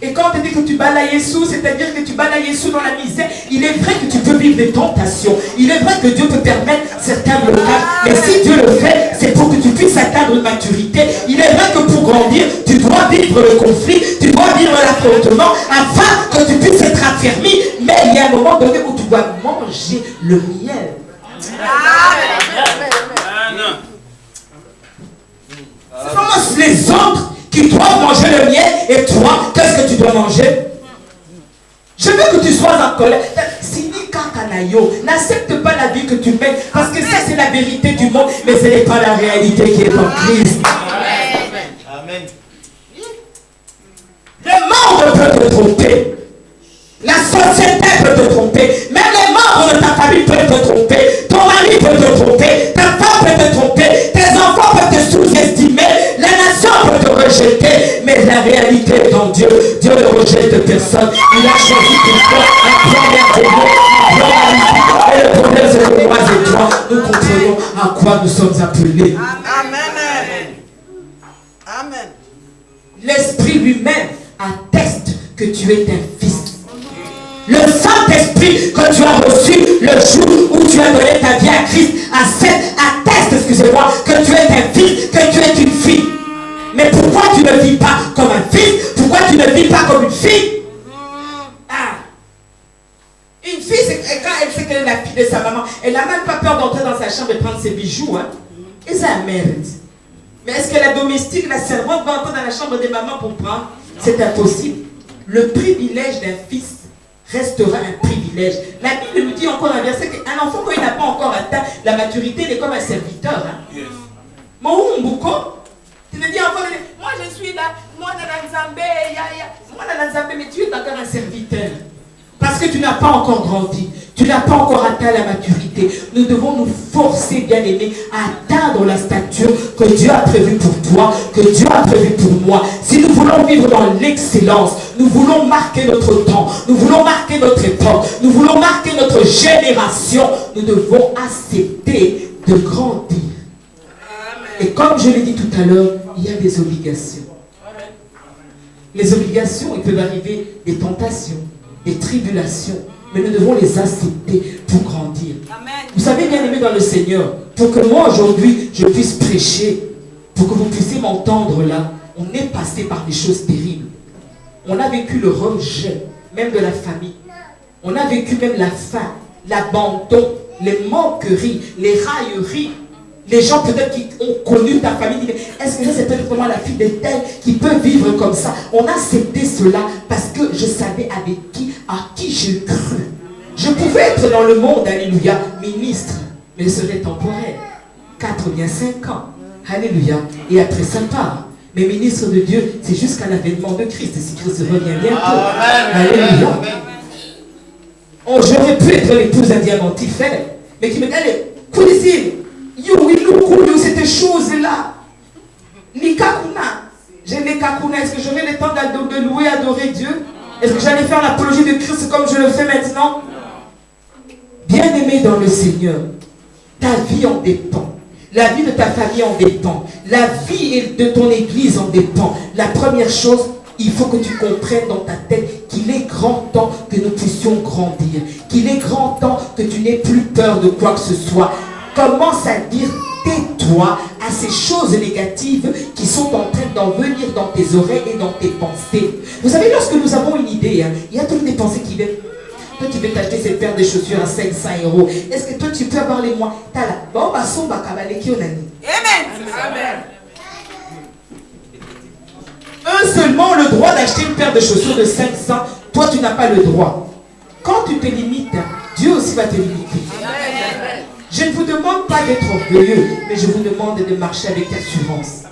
Et quand on te dit que tu balayes sous, c'est-à-dire que tu balayes sous dans la misère, il est vrai que tu peux vivre des tentations. Il est vrai que Dieu peut permettre certains blocages. Mais si Dieu le fait, c'est pour que tu puisses atteindre une maturité. Il est vrai que pour grandir, tu dois vivre le conflit, tu dois vivre l'affrontement, afin que tu puisses être affermi. Mais il y a un moment donné où tu dois manger le miel. C'est vraiment les autres qui doivent manger le miel, et toi, qu'est-ce que tu dois manger? Je veux que tu sois en colère. C'est ni Kakanayo. N'accepte pas la vie que tu mènes parce que ça c'est la vérité du monde, mais ce n'est pas la réalité qui est en Christ. Amen. Le monde peut te tromper. La société peut te tromper. Même les membres de ta famille peuvent te tromper. Ton mari peut te tromper. Ta femme peut te tromper. Tes enfants peuvent te sous-estimer. La nation peut te rejeter. Mais la réalité est en Dieu. Dieu ne rejette personne. Il a choisi pour toi un plan merveilleux, un plan magnifique. Et le problème c'est que moi et toi, nous comprenons à quoi nous sommes appelés. Amen. Amen. L'Esprit lui-même atteste que tu es un fils. Le Saint-Esprit que tu as reçu le jour où tu as donné ta vie à Christ atteste, excusez-moi, que tu es un fils, que tu es une fille. Mais pourquoi tu ne vis pas comme un fils? Pourquoi tu ne vis pas comme une fille? Une fille, c'est quand elle sait qu'elle est la fille de sa maman, elle n'a même pas peur d'entrer dans sa chambre et prendre ses bijoux. Hein? Et ça mérite. Mais est-ce que la domestique, la servante va entrer dans la chambre des mamans pour prendre? C'est impossible. Le privilège d'un fils restera un privilège. La Bible nous dit encore un verset qu'un enfant, quand il n'a pas encore atteint la maturité, il est comme un serviteur. Hein? Yes. Tu me dis enfant, moi je suis là, moi mais tu es encore un serviteur. Parce que tu n'as pas encore grandi, tu n'as pas encore atteint la maturité. Nous devons nous forcer, bien aimés, à atteindre la stature que Dieu a prévue pour toi, que Dieu a prévue pour moi. Si nous voulons vivre dans l'excellence, nous voulons marquer notre temps, nous voulons marquer notre époque, nous voulons marquer notre génération, nous devons accepter de grandir. Et comme je l'ai dit tout à l'heure, il y a des obligations. Les obligations, il peut arriver des tentations, des tribulations, mais nous devons les accepter pour grandir. Amen. Vous savez, bien aimé dans le Seigneur, pour que moi aujourd'hui je puisse prêcher, pour que vous puissiez m'entendre là, on est passé par des choses terribles. On a vécu le rejet, même de la famille. On a vécu même la faim, l'abandon, les moqueries, les railleries. Les gens peut-être qui ont connu ta famille disent, est-ce que c'est peut-être vraiment la fille de telle qui peut vivre comme ça? On a accepté cela parce que je savais avec qui, à qui j'ai cru. Je pouvais être dans le monde, alléluia, ministre, mais ce serait temporaire. 4 ou bien 5 ans, alléluia, et après ça part. Mais ministre de Dieu, c'est jusqu'à l'avènement de Christ, et si Christ revient bientôt. Alléluia. Oh, j'aurais pu être l'épouse d'un diamantifère, mais qui me dit, allez, Koudissine, c'était chose-là. Nikakuna. J'ai Nikakuna. Est-ce que j'aurai le temps de louer, adorer Dieu? Est-ce que j'allais faire l'apologie de Christ comme je le fais maintenant? Bien-aimé dans le Seigneur, ta vie en dépend. La vie de ta famille en dépend. La vie de ton église en dépend. La première chose, il faut que tu comprennes dans ta tête qu'il est grand temps que nous puissions grandir. Qu'il est grand temps que tu n'aies plus peur de quoi que ce soit. Commence à dire tais-toi à ces choses négatives qui sont en train d'en venir dans tes oreilles et dans tes pensées. Vous savez, lorsque nous avons une idée, hein, il y a toutes des pensées qui viennent. Toi, tu veux t'acheter cette paire de chaussures à 500 €. Est-ce que toi, tu peux avoir les moyens? T'as la bon, bah, son, bah, kabaleki, on a mis. Amen. Eux seulement ont le droit d'acheter une paire de chaussures de 500. Toi, tu n'as pas le droit. Quand tu te limites, Dieu aussi va te limiter. Amen. Je ne vous demande pas d'être orgueilleux, mais je vous demande de marcher avec assurance.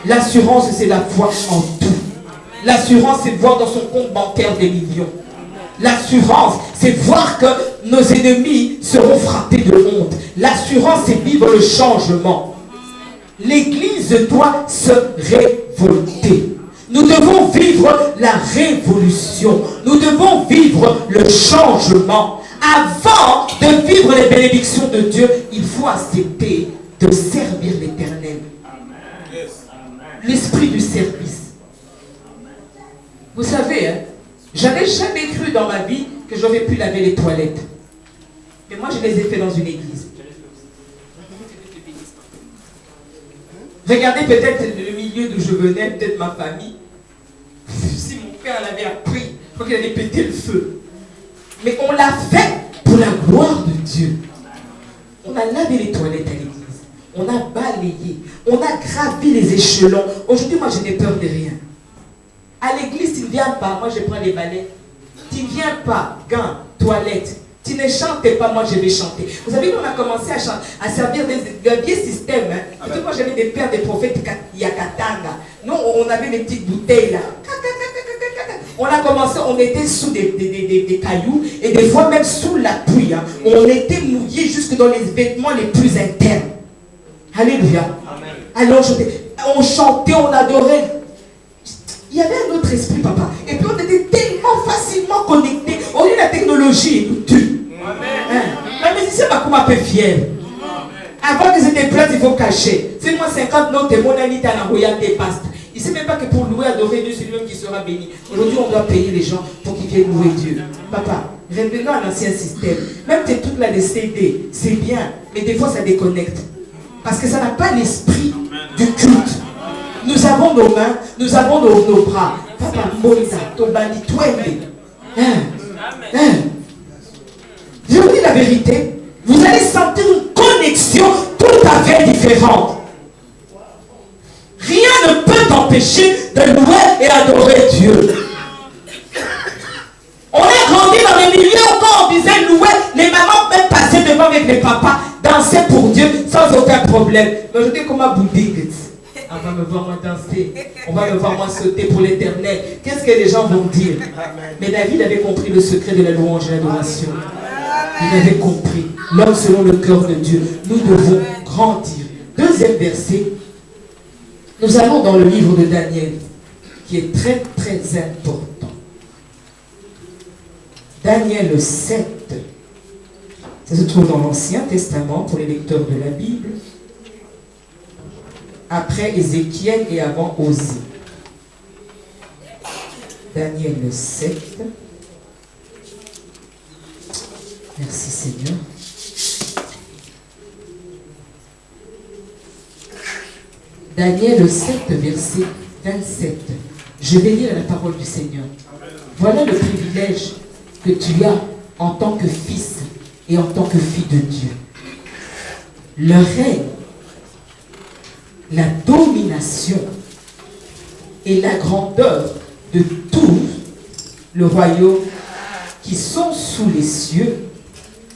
L'assurance, c'est la foi en tout. L'assurance, c'est voir dans son compte bancaire des millions. L'assurance, c'est voir que nos ennemis seront frappés de honte. L'assurance, c'est vivre le changement. L'Église doit se révolter. Nous devons vivre la révolution. Nous devons vivre le changement. Avant de vivre les bénédictions de Dieu, il faut accepter de servir l'Éternel. L'esprit du service. Vous savez, hein, je n'avais jamais cru dans ma vie que j'aurais pu laver les toilettes. Mais moi, je les ai fait dans une église. Regardez peut-être le milieu d'où je venais, peut-être ma famille. Si mon père l'avait appris, je crois qu'il allait péter le feu. Mais on l'a fait pour la gloire de Dieu. On a lavé les toilettes à l'église. On a balayé. On a gravi les échelons. Aujourd'hui, moi, je n'ai peur de rien. À l'église, tu ne viens pas. Moi, je prends les balais. Tu ne viens pas. Gants, toilettes. Tu ne chantes pas, moi je vais chanter. Vous savez, nous on a commencé à servir d'un vieux système. Hein. Surtout quand j'avais des pères, des prophètes, Yakatanga. Nous, on avait des petites bouteilles là. On a commencé, on était sous des cailloux et des fois même sous la pluie. Hein. On était mouillés jusque dans les vêtements les plus internes. Alléluia. Amen. Alors on chantait, on adorait. Il y avait un autre esprit, papa. Et puis on était tellement facilement connectés. Aujourd'hui, la technologie nous tue. Hein? La musicien m'a comme un peu fier. Avant que c'était plein, il faut cacher. C'est moi 50 notes et mon ami t'a envoyé des pastes. Il ne sait même pas que pour louer, adorer Dieu, c'est lui-même qui sera béni. Aujourd'hui, on doit payer les gens pour qu'ils viennent louer Dieu. Papa, revenons à l'ancien système. Même tes trucs là, les CD, c'est bien. Mais des fois, ça déconnecte. Parce que ça n'a pas l'esprit du culte. Nous avons nos mains, nous avons nos bras. Papa, Moïsa, Tobani, Twende. Je vous dis la vérité. Vous allez sentir une connexion tout à fait différente. Rien ne peut t'empêcher de louer et adorer Dieu. On est grandi dans les milieux où quand on disait louer, les mamans même passaient devant avec les papas, danser pour Dieu sans aucun problème. Mais je dis comment bouddhique. On va me voir moi danser, on va me voir moi sauter pour l'éternel. Qu'est-ce que les gens vont dire? Mais David avait compris le secret de la louange et l'adoration. Il avait compris. L'homme selon le cœur de Dieu. Nous devons grandir. Deuxième verset. Nous allons dans le livre de Daniel, qui est très très important. Daniel 7. Ça se trouve dans l'Ancien Testament pour les lecteurs de la Bible. Après Ézéchiel et avant Osée. Daniel 7. Merci Seigneur. Daniel 7, verset 27. Je vais lire la parole du Seigneur. Voilà le privilège que tu as en tant que fils et en tant que fille de Dieu. Le règne, la domination et la grandeur de tout le royaume qui sont sous les cieux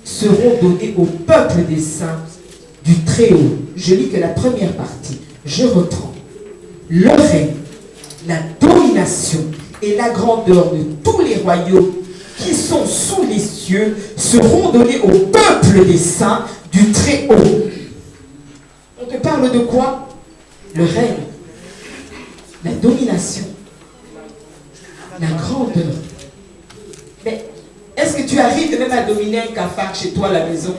seront donnés au peuple des saints du Très-Haut. Je lis que la première partie. Je reprends. Le règne, la domination et la grandeur de tous les royaumes qui sont sous les cieux seront donnés au peuple des saints du Très-Haut. On te parle de quoi? Le règne, la domination, la grandeur. Mais est-ce que tu arrives même à dominer un cafard chez toi à la maison?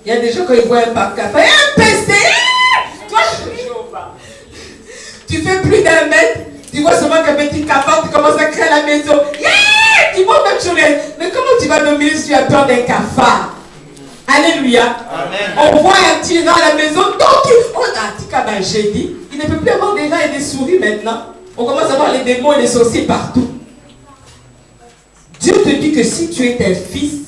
Il y a des gens quand ils voient un cafard, un PC, toi tu fais plus d'un mètre, tu vois seulement qu'un petit cafard, tu commences à créer la maison. Yeah! Tu vois même chose. Mais comment tu vas dominer si tu as peur d'un cafard? Alléluia. Amen. On voit un tyran à la maison, donc on a j'ai dit, il ne peut plus avoir des rats et des souris maintenant. On commence à voir les démons et les sorciers partout. Dieu te dit que si tu es un fils,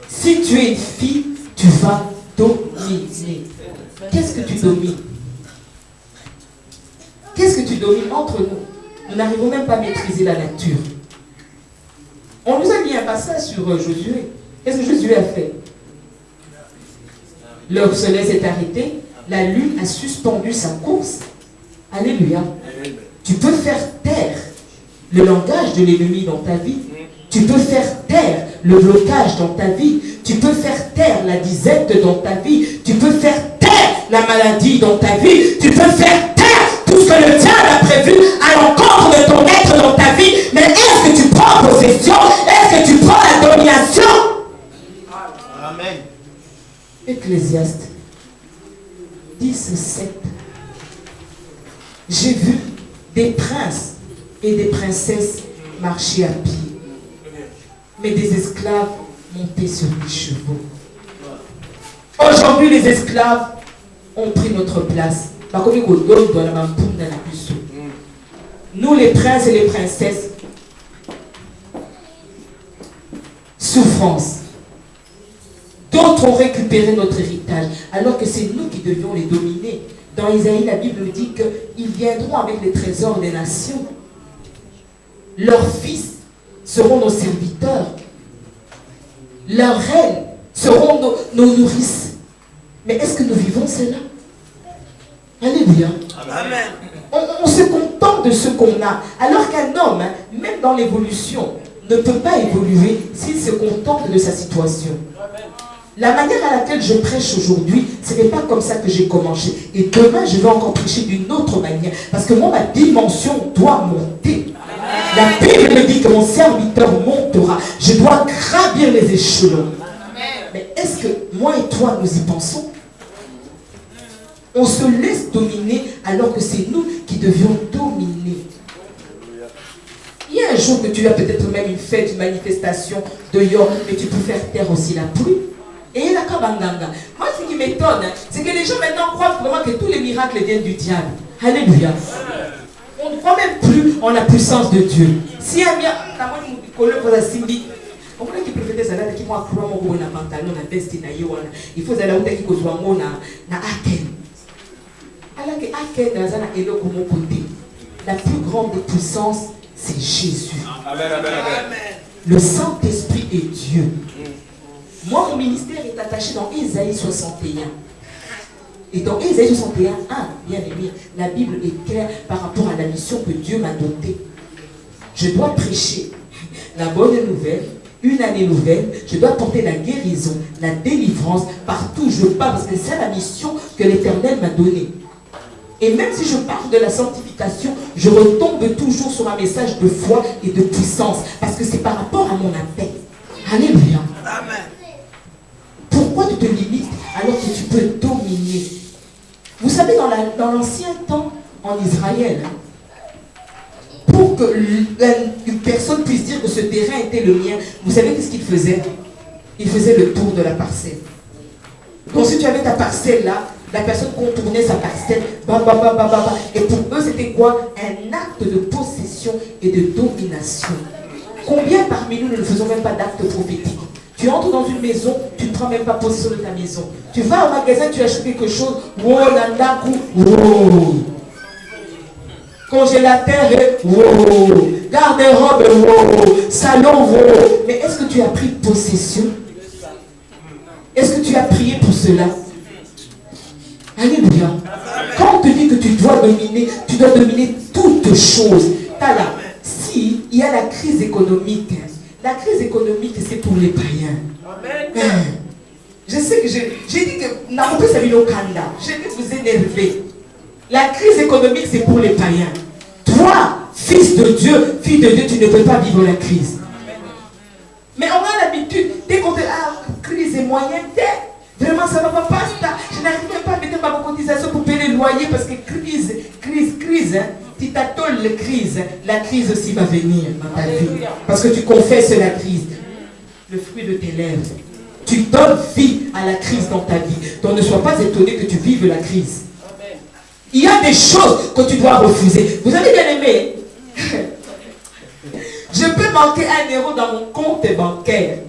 si tu es une fille, tu vas dominer. Qu'est-ce que tu domines? Qu'est-ce que tu domines entre nous? Nous n'arrivons même pas à maîtriser la nature. On nous a mis un passage sur Josué. Qu'est-ce que Josué a fait? Le soleil s'est arrêté, la lune a suspendu sa course. Alléluia. Tu peux faire taire le langage de l'ennemi dans ta vie. Tu peux faire taire le blocage dans ta vie. Tu peux faire taire la disette dans ta vie. Tu peux faire taire la maladie dans ta vie. Tu peux faire taire tout ce que le diable a prévu à l'encontre de ton être dans ta vie. Mais est-ce que tu prends possession? Est-ce que tu prends la domination? Amen. Ecclésiaste 10:7. J'ai vu des princes et des princesses marcher à pied, mais des esclaves monter sur des chevaux. Aujourd'hui, les esclaves ont pris notre place. Nous, les princes et les princesses, souffrance. D'autres ont récupéré notre héritage, alors que c'est nous qui devions les dominer. Dans Isaïe, la Bible nous dit qu'ils viendront avec les trésors des nations. Leurs fils seront nos serviteurs. leurs reines seront nos nourrices. Mais est-ce que nous vivons cela? Alléluia. Amen. On se contente de ce qu'on a. Alors qu'un homme, même dans l'évolution, ne peut pas évoluer s'il se contente de sa situation. La manière à laquelle je prêche aujourd'hui, ce n'est pas comme ça que j'ai commencé. Et demain, je vais encore prêcher d'une autre manière. Parce que moi, ma dimension doit monter. La Bible me dit que mon serviteur montera. Je dois gravir les échelons. Mais est-ce que moi et toi, nous y pensons? On se laisse dominer alors que c'est nous qui devions dominer. Il y a un jour que tu as peut-être même une fête, une manifestation de York, mais tu peux faire taire aussi la pluie. Et la kabanganga. Moi, ce qui m'étonne, c'est que les gens maintenant croient vraiment que tous les miracles viennent du diable. Alléluia. On ne croit même plus en la puissance de Dieu. Si un miracle, on connaît qui préfère des salades qui vont accroître mon pantalon, na veste, na yoana. Il faut aller où qui cause na aken. Alors que aken na elo comme côté. La plus grande puissance, c'est Jésus. Amen, amen, amen. Le Saint-Esprit est Dieu. Moi, mon ministère est attaché dans Ésaïe 61. Et dans Ésaïe 61, bien aimé, la Bible est claire par rapport à la mission que Dieu m'a dotée. Je dois prêcher la bonne nouvelle, une année nouvelle. Je dois porter la guérison, la délivrance partout où je pars, parce que c'est la mission que l'Éternel m'a donnée. Et même si je parle de la sanctification, je retombe toujours sur un message de foi et de puissance, parce que c'est par rapport à mon appel. Alléluia. Amen. Pourquoi tu te limites alors que tu peux dominer? Vous savez, dans l'ancien temps, en Israël, pour qu'une personne puisse dire que ce terrain était le mien, vous savez qu'est-ce qu'il faisait? Il faisait le tour de la parcelle. Donc si tu avais ta parcelle là, la personne contournait sa parcelle, et pour eux c'était quoi? Un acte de possession et de domination. Combien parmi nous ne faisons même pas d'acte prophétique? Tu entres dans une maison, tu ne prends même pas possession de ta maison. Tu vas au magasin, tu achètes quelque chose, wow, nandaku, wow. Congélateur, wow. Garde-robe, wow. Salon, wow. Mais est-ce que tu as pris possession? Est-ce que tu as prié pour cela? Alléluia. Quand on te dit que tu dois dominer toutes choses. Tala, si il y a la crise économique, c'est pour les païens. Amen. Je sais que j'ai dit que Narope Sabino Kanda, je vais vous énerver. La crise économique, c'est pour les païens. Toi, fils de Dieu, fille de Dieu, tu ne peux pas vivre la crise. Mais on a l'habitude, dès qu'on dit, crise est moyenne, vraiment ça ne va pas, je n'arrive même pas à mettre ma cotisation pour payer le loyer parce que crise, si tu attends la crise aussi va venir dans ta vie. Parce que tu confesses la crise, le fruit de tes lèvres. Tu donnes vie à la crise dans ta vie. Donc ne sois pas étonné que tu vives la crise. Il y a des choses que tu dois refuser. Vous avez bien aimé? Je peux manquer 1 euro dans mon compte bancaire.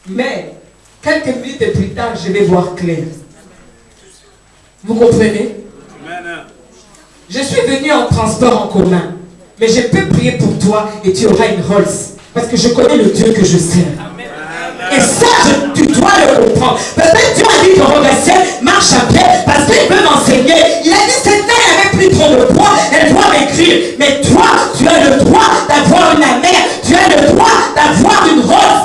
Mais quelques minutes plus tard, je vais voir clair. Vous comprenez? Amen. Je suis venu en transport en commun. Mais je peux prier pour toi et tu auras une Rolls. Parce que je connais le Dieu que je sers. Et ça, tu dois le comprendre. Peut-être Dieu a dit que Rogatien marche à pied parce qu'il peut m'enseigner. Il a dit cette taille avait pris trop de poids, elle doit m'écrire. Mais toi, tu as le droit d'avoir une amère. Tu as le droit d'avoir une Rolls.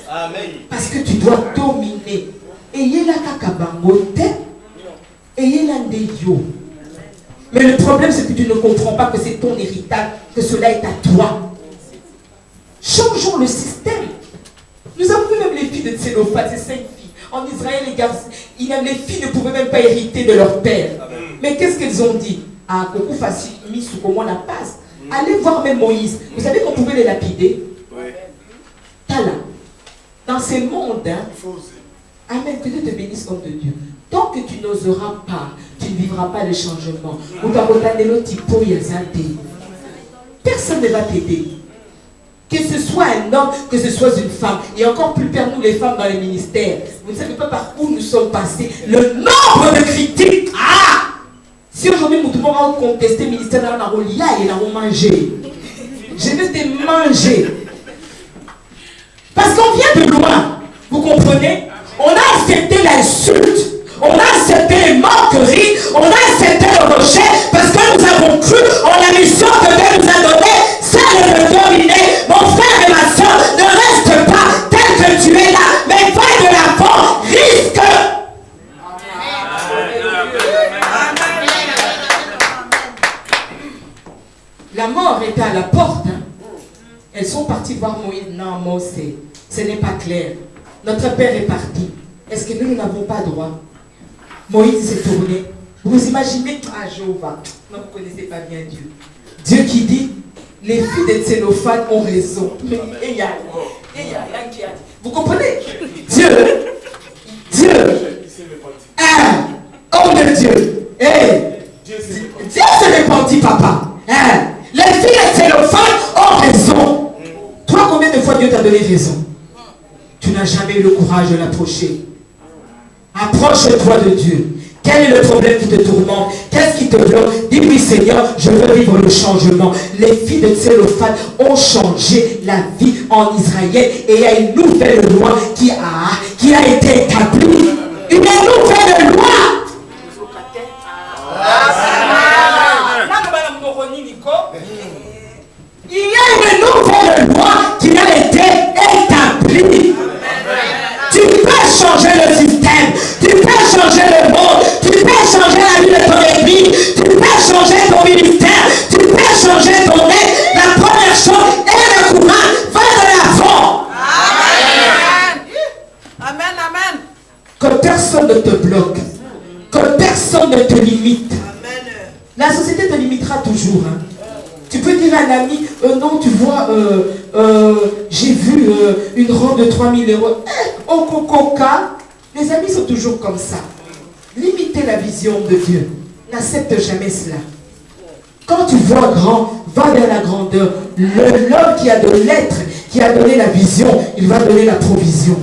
Amen. Parce que tu dois dominer. Ayez la kakabangote, ayez la ndeyo. Mais le problème, c'est que tu ne comprends pas que c'est ton héritage, que cela est à toi. Changeons le système. Nous avons vu même les filles de Tsélophate, ces 5 filles. En Israël, les garçons, les filles ne pouvaient même pas hériter de leur père. Mais qu'est-ce qu'elles ont dit? Ah, Coco facile, mis sous comment la passe. Allez voir même Moïse. Vous savez qu'on pouvait les lapider? Oui. Tala. Dans ce monde, Amen, que Dieu te bénisse comme de Dieu. Tant que tu n'oseras pas, tu ne vivras pas le changement. Personne ne va t'aider. Que ce soit un homme, que ce soit une femme. Et encore plus pire, nous les femmes dans les ministères. Vous ne savez pas par où nous sommes passés. Le nombre de critiques. Si aujourd'hui nous devons contester le ministère de la Rolia et la manger. Je vais te manger. Parce qu'on vient de loin. comprenez? On a accepté l'insulte. On a accepté les moqueries. On a accepté le rejet parce que nous avons cru en la mission que Dieu nous a donnée, celle de dominer. Mon frère et ma soeur, ne reste pas tel que tu es là, mais va de l'avant, risque. La mort était à la porte. Hein. Elles sont parties voir Moïse. Non, Mose, ce n'est pas clair. Notre père est parti. Est-ce que nous n'avons pas droit? Moïse s'est tourné. Vous imaginez, ah Jéhovah, non, vous ne connaissez pas bien Dieu. Dieu qui dit, les filles de Tsélophane ont raison. Mais il y a rien qui a dit. Vous comprenez? Dieu, homme de Dieu. Dieu se répandit, papa. Les filles de Tsélophane ont raison. Toi, combien de fois Dieu t'a donné raison? Tu n'as jamais eu le courage de l'approcher. Approche-toi de Dieu. Quel est le problème qui te tourmente? Qu'est-ce qui te bloque? Dis-lui, Seigneur, je veux vivre le changement. Les filles de Tsélophane ont changé la vie en Israël et il y a une nouvelle loi qui a été établie. Une nouvelle loi. Il y a une nouvelle loi qui a été établie. Tu peux changer le système, tu peux changer le monde, tu peux changer la vie de ton église, tu peux changer ton ministère, tu peux changer ton aide. La première chose est le courage, va de l'avant. Amen, amen. Que personne ne te bloque, que personne ne te limite. Amen. La société te limitera toujours. Hein. Tu peux dire à un ami, non, tu vois, j'ai vu une robe de 3 000 €. Au coca, les amis sont toujours comme ça. Limiter la vision de Dieu. N'accepte jamais cela. Quand tu vois grand, va vers la grandeur. L'homme qui a de l'être, qui a donné la vision, il va donner la provision.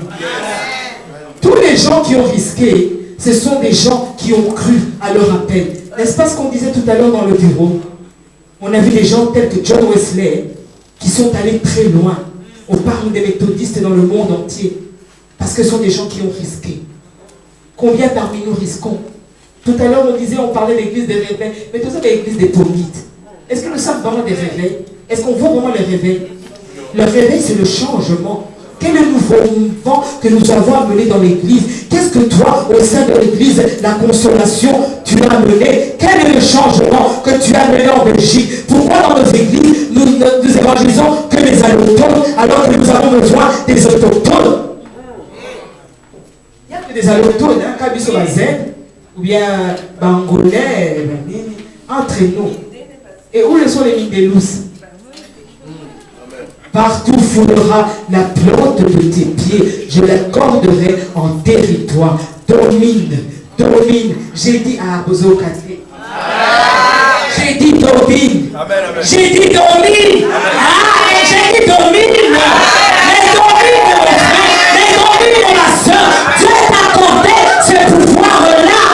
Tous les gens qui ont risqué, ce sont des gens qui ont cru à leur appel. N'est-ce pas ce qu'on disait tout à l'heure dans le bureau? On a vu des gens tels que John Wesley qui sont allés très loin. On parle des méthodistes dans le monde entier. Parce que ce sont des gens qui ont risqué. Combien parmi nous risquons? Tout à l'heure, on parlait de l'église des réveils. Mais tout ça, c'est l'église des pomites. Est-ce que nous sommes vraiment des réveils? Est-ce qu'on voit vraiment les réveils? Le réveil, c'est le changement. Quel est le nouveau mouvement que nous avons amené dans l'église? Qu'est-ce que toi, au sein de l'église, la consolation, tu as amené? Quel est le changement que tu as amené en Belgique? Pourquoi dans nos églises, nous évangélisons que les allochtones, alors que nous avons besoin des autochtones? Il y a que des allochtones, hein, Kabiso Bazen, ou bien Bangolais, entre nous. Et où sont les Mindelous? Partout foulera la plante de tes pieds, je l'accorderai en territoire. Domine. J'ai dit à Bozo Katé. J'ai dit domine. J'ai dit domine. J'ai dit domine. Mais domine mon frère, mais domine ma soeur. Dieu t'a accordé ce pouvoir-là.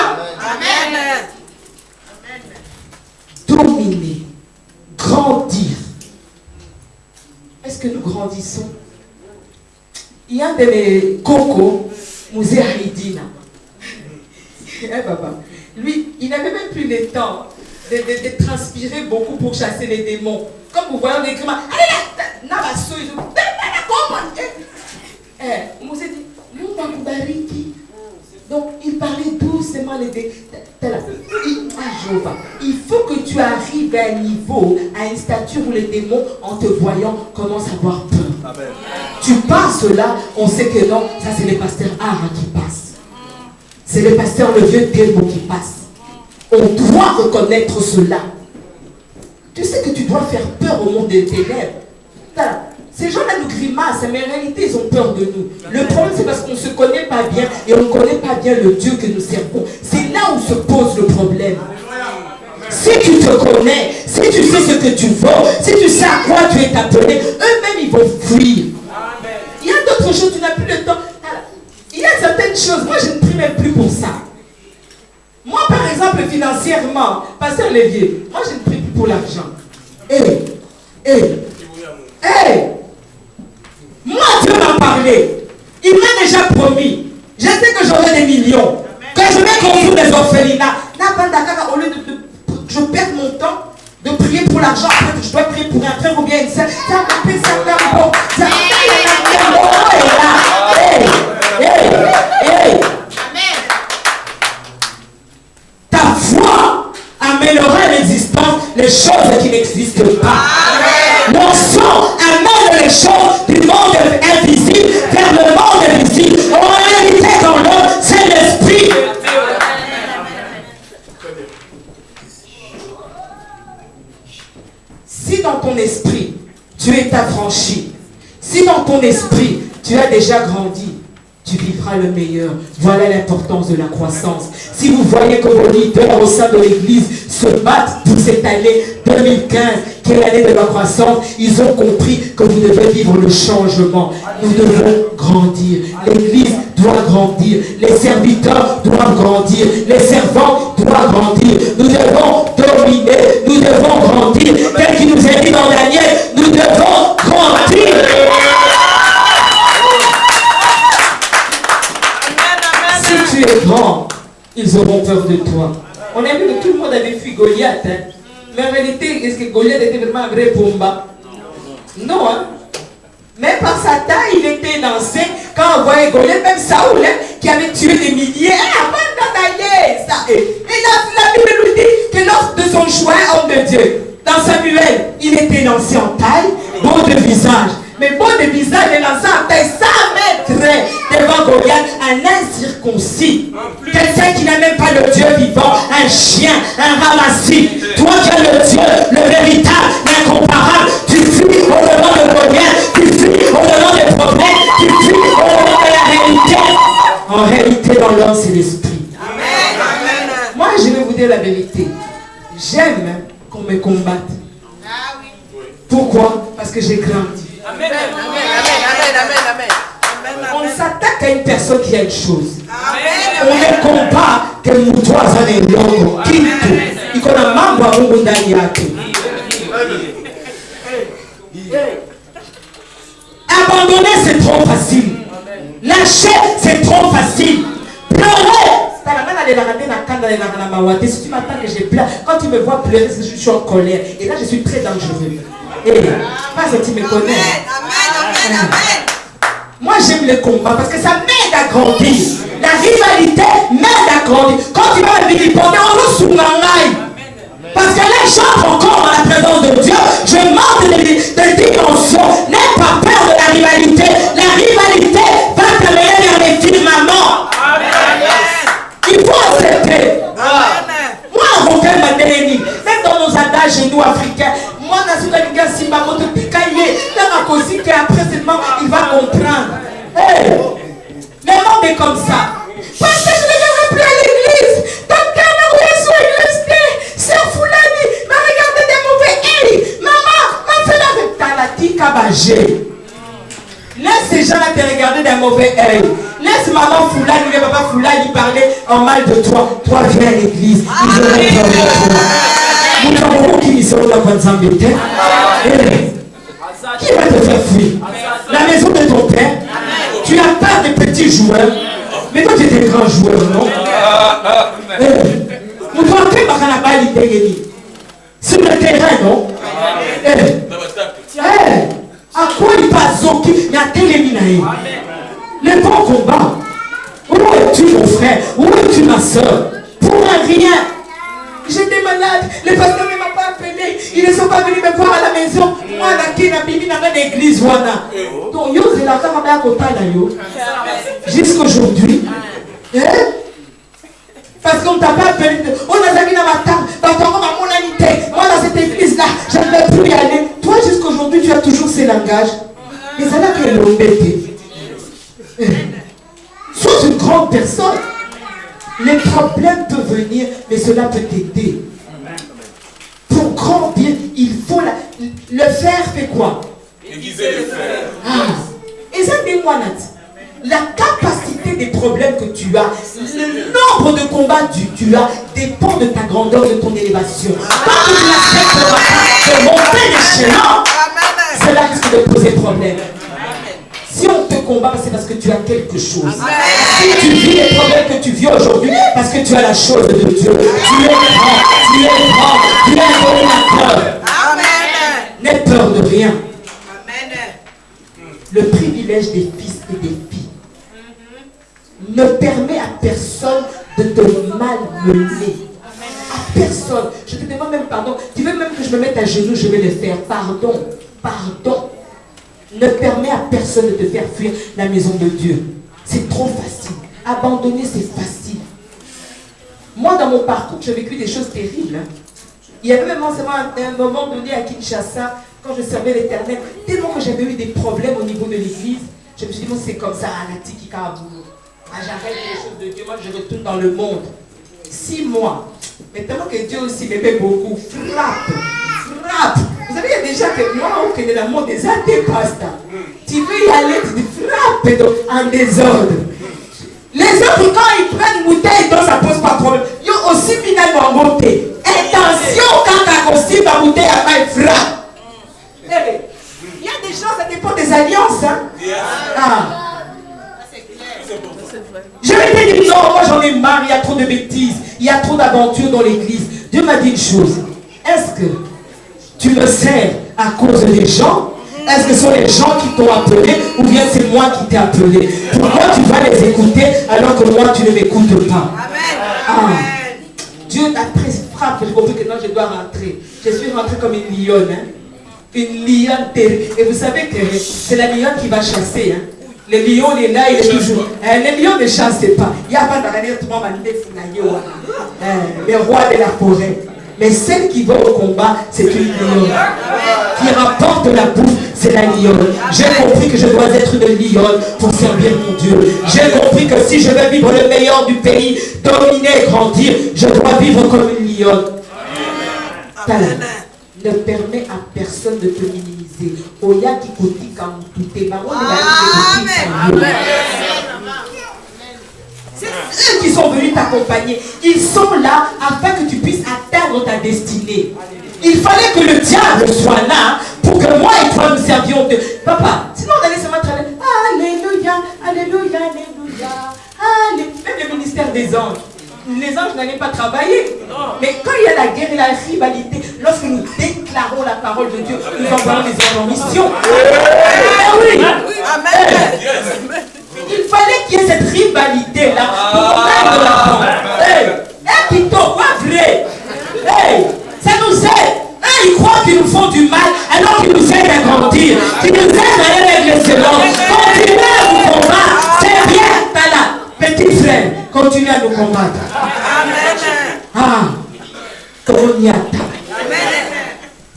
Dominer, grandir. Est-ce que nous grandissons? Il y a un de mes cocos, Mouzé Haïdina. Papa. Lui, il n'avait même plus le temps de transpirer beaucoup pour chasser les démons. Comme vous voyez, on écrit, allez là, Mouzé dit, donc il parlait doucement les démons. Il faut que tu arrives à un niveau, à une stature où les démons, en te voyant, commencent à avoir peur. Amen. Tu passes là, on sait que non, ça c'est le pasteur Ara qui passe. C'est le pasteur le vieux démon qui passe. On doit reconnaître cela. Tu sais que tu dois faire peur au monde des ténèbres. Ces gens-là nous grimacent, mais en réalité, ils ont peur de nous. Le problème, c'est parce qu'on ne se connaît pas bien et on ne connaît pas bien le Dieu que nous servons. C'est là où se pose le problème. Si tu te connais, si tu sais ce que tu vaux, si tu sais à quoi tu es appelé, eux-mêmes, ils vont fuir. Il y a d'autres choses, tu n'as plus le temps. Il y a certaines choses, moi, je ne prie même plus pour ça. Moi, par exemple, financièrement, Pasteur Lévier, moi, je ne prie plus pour l'argent. Moi, Dieu m'a parlé. Il m'a déjà promis. Je sais que j'aurai des millions. Que je vais construire des orphelinats. Au lieu de je perds mon temps de prier pour l'argent, après je dois prier pour un frère ou bien une sœur. Ça m'appelle ça bon. Ça ta foi amènera l'existence les choses qui n'existent pas. Mon sang amène les choses du monde invisible vers le monde visible. En réalité, dans l'homme, c'est l'esprit. Si dans ton esprit, tu es affranchi, si dans ton esprit, tu as déjà grandi, tu vivras le meilleur. Voilà l'importance de la croissance. Si vous voyez que vos leaders au sein de l'église se battent pour cette année 2015, qui est l'année de la croissance, ils ont compris que vous devez vivre le changement. Nous devons grandir. L'église doit grandir. Les serviteurs doivent grandir. Les servants doivent grandir. Nous devons dominer. Nous devons grandir. Tel qu'il nous est dit dans Daniel, nous devons grandir. Si tu es grand, ils auront peur de toi. On a vu que tout le monde avait fui Goliath. Hein? Mais en réalité, est-ce que Goliath était vraiment un vrai Pumba? Non. Hein? Mais par sa taille, il était lancé. Quand on voyait Goliath, même Saoul, hein, qui avait tué des milliers, et la Bible nous dit que lors de son choix, homme de Dieu, dans Samuel, il était lancé en taille, beau de visage. Mais beau de visage, il est lancé en taille 100 mètres devant Goliath, un incirconcis. Quelqu'un qui n'a même pas le Dieu vivant, un chien, un ramassis. Toi qui as le Dieu, le véritable, l'incomparable, tu fuis au-devant de Goliath, tu fuis au-devant des problèmes, tu fuis au-devant de la réalité. En réalité, dans l'homme, c'est l'esprit. Moi, je vais vous dire la vérité. J'aime qu'on me combatte. Pourquoi? Parce que j'ai grandi. Amen. Amen. On s'attaque à une personne qui a une chose. On ne combat que mutwa zane longo kitu iko na mambo ya Mungu ndani yake. Abandonner c'est trop facile. Lâcher c'est trop facile. Pleurer. Si tu m'attends que je pleure, quand tu me vois pleurer, c'est que je suis en colère. Et là je suis très dangereux. Et pas que tu me connais. Amen. Moi j'aime le combat parce que ça m'aide à grandir. La rivalité m'aide à grandir. Quand tu vas me vilipender, on nous sous-mangaille. Parce que les gens encore dans la présence de Dieu, je manque de dimension. N'aie pas peur de la rivalité. La rivalité va t'amener vers les firmaments. Il faut accepter. Moi, on fait ma délénie. Même dans nos adages, nous africains, moi, je suis un gars, si ma moto picaillé, dans ma cause, après seulement, il va comprendre. Hey, le monde est comme ça. Parce que je ne viendrai plus à l'église. Donc, quand on est sur l'église, c'est Foulani, m'a regardé des mauvais. Hey, maman, m'a fait la talati kabagé. Laisse ces gens-là te regarder d'un mauvais œil. Laisse maman Foulani, le papa Foulani parler en mal de toi. Toi, viens à l'église. Ils auront peur de toi. Nous avons qui sont dans votre zambété. Qui va te faire fuir? La maison de ton père. Tu as peur des petits joueurs. Mais toi, tu es des grands joueurs, non? Nous devons faire la balle sur le terrain, non? À quoi il passe? Il y a téléminaï. Le bon combat. Où es-tu, mon frère? Où es-tu, ma soeur? Pour un rien. J'étais malade. Le pasteur ne m'a pas appelé. Ils ne sont pas venus me voir à la maison. Moi, je suis dans l'église. Donc, yo, c'est la femme à côté là. Jusqu'aujourd'hui. Parce qu'on ne t'a pas appelé. On a mis dans ma table. Moi, dans cette église-là, je ne vais plus y aller. Toi, jusqu'aujourd'hui, tu as toujours ces langages. Mais ça n'a que l'embêter. Sois une grande personne. Les problèmes peuvent venir, mais cela peut t'aider. Pour grandir, il faut le faire fait quoi? Aiguiser le fer. Et ça, dis-moi, la capacité des problèmes que tu as, le nombre de combats que tu as, dépend de ta grandeur, de ton élévation. Quand tu n'accepteras pas de monter l'échelon, cela risque de poser problème. Si on te combats, c'est parce que tu as quelque chose. Si tu vis les problèmes que tu vis aujourd'hui, parce que tu as la chose de Dieu. Tu es grand, tu es grand, tu es un dominateur. N'aie peur de rien. Le privilège des fils et des filles ne permet à personne de te malmener. À personne. Je te demande même pardon. Tu veux même que je me mette à genoux, je vais le faire. Pardon. Pardon. Ne permet à personne de te faire fuir la maison de Dieu. C'est trop facile. Abandonner, c'est facile. Moi, dans mon parcours, j'ai vécu des choses terribles. Il y avait même un moment donné à Kinshasa, quand je servais l'Éternel, tellement que j'avais eu des problèmes au niveau de l'église, je me suis dit, bon, c'est comme ça, j'arrête les choses de Dieu, moi je retourne dans le monde. 6 mois. Mais tellement que Dieu aussi m'aimait beaucoup. Frappe. Vous savez, il y a des gens que moi, on connaît l'amour des athées, pasteur. Tu veux y aller, tu dis frappe en désordre. Les autres, quand ils prennent bouteille, donc ça pose pas de problème. Ils ont aussi finalement monté. Attention, quand tu as aussi ma bouteille, à pas frappe. Il y a des gens, ça dépend des alliances. Hein? Je vais te dire, non, moi j'en ai marre, il y a trop de bêtises, il y a trop d'aventures dans l'église. Dieu m'a dit une chose. Est-ce que tu me sers à cause des gens? Est-ce que ce sont les gens qui t'ont appelé ou bien c'est moi qui t'ai appelé? Pourquoi tu vas les écouter alors que moi tu ne m'écoutes pas? Dieu a très frappé, j'ai compris que non, je dois rentrer. Je suis rentrée comme une lionne. Hein? Une lionne terrible. Et vous savez que c'est la lionne qui va chasser. Hein? Le lion, il est là, il est toujours. Le lion ne chasse pas. Il n'y a pas le roi de la forêt. Mais celle qui va au combat, c'est une lionne. Qui rapporte la bouffe, c'est la lionne. J'ai compris que je dois être une lionne pour servir mon Dieu. J'ai compris que si je veux vivre le meilleur du pays, dominer et grandir, je dois vivre comme une lionne. Ne permet à personne de te minimiser. Oya qui koti comme tout est c'est eux qui sont venus t'accompagner. Ils sont là afin que tu puisses atteindre ta destinée. Il fallait que le diable soit là pour que moi et toi nous servions de papa. Sinon on allait se mettre à alléluia, alléluia, alléluia. Même le ministère des anges. Les anges n'allaient pas travailler. Mais quand il y a la guerre et la rivalité, lorsque nous déclarons la parole de Dieu, nous envoyons les anges en mission. Oui. Amen. Il fallait qu'il y ait cette rivalité-là pour qu'on aille de l'avant. Qui t'ont pas vrai. Ça nous aide. Ils croient qu'ils nous font du mal alors qu'ils nous aident à grandir. Qu'ils nous aident à aller avec l'excellence. Continuez à nous combattre. C'est bien. T'as là. Petit frère, continuez à nous combattre.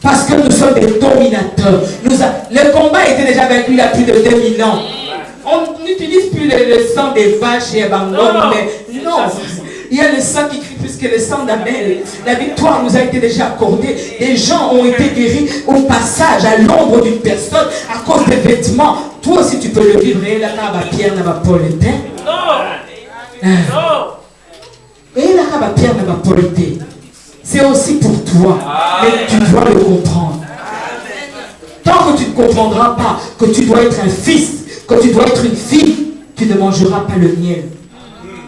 Parce que nous sommes des dominateurs. Le combat était déjà vaincu il y a plus de 2000 ans. On n'utilise plus le sang des vaches et abandonne, mais non. Il y a le sang qui crie plus que le sang d'Abel. La victoire nous a été déjà accordée. Des gens ont été guéris au passage, à l'ombre d'une personne, à cause des vêtements. Toi aussi tu peux le vivre. Et là, Pierre n'a pas Paul été. Et là, Pierre n'a pas Paul été. C'est aussi pour toi. Mais tu dois le comprendre. Tant que tu ne comprendras pas que tu dois être un fils, que tu dois être une fille, tu ne mangeras pas le miel.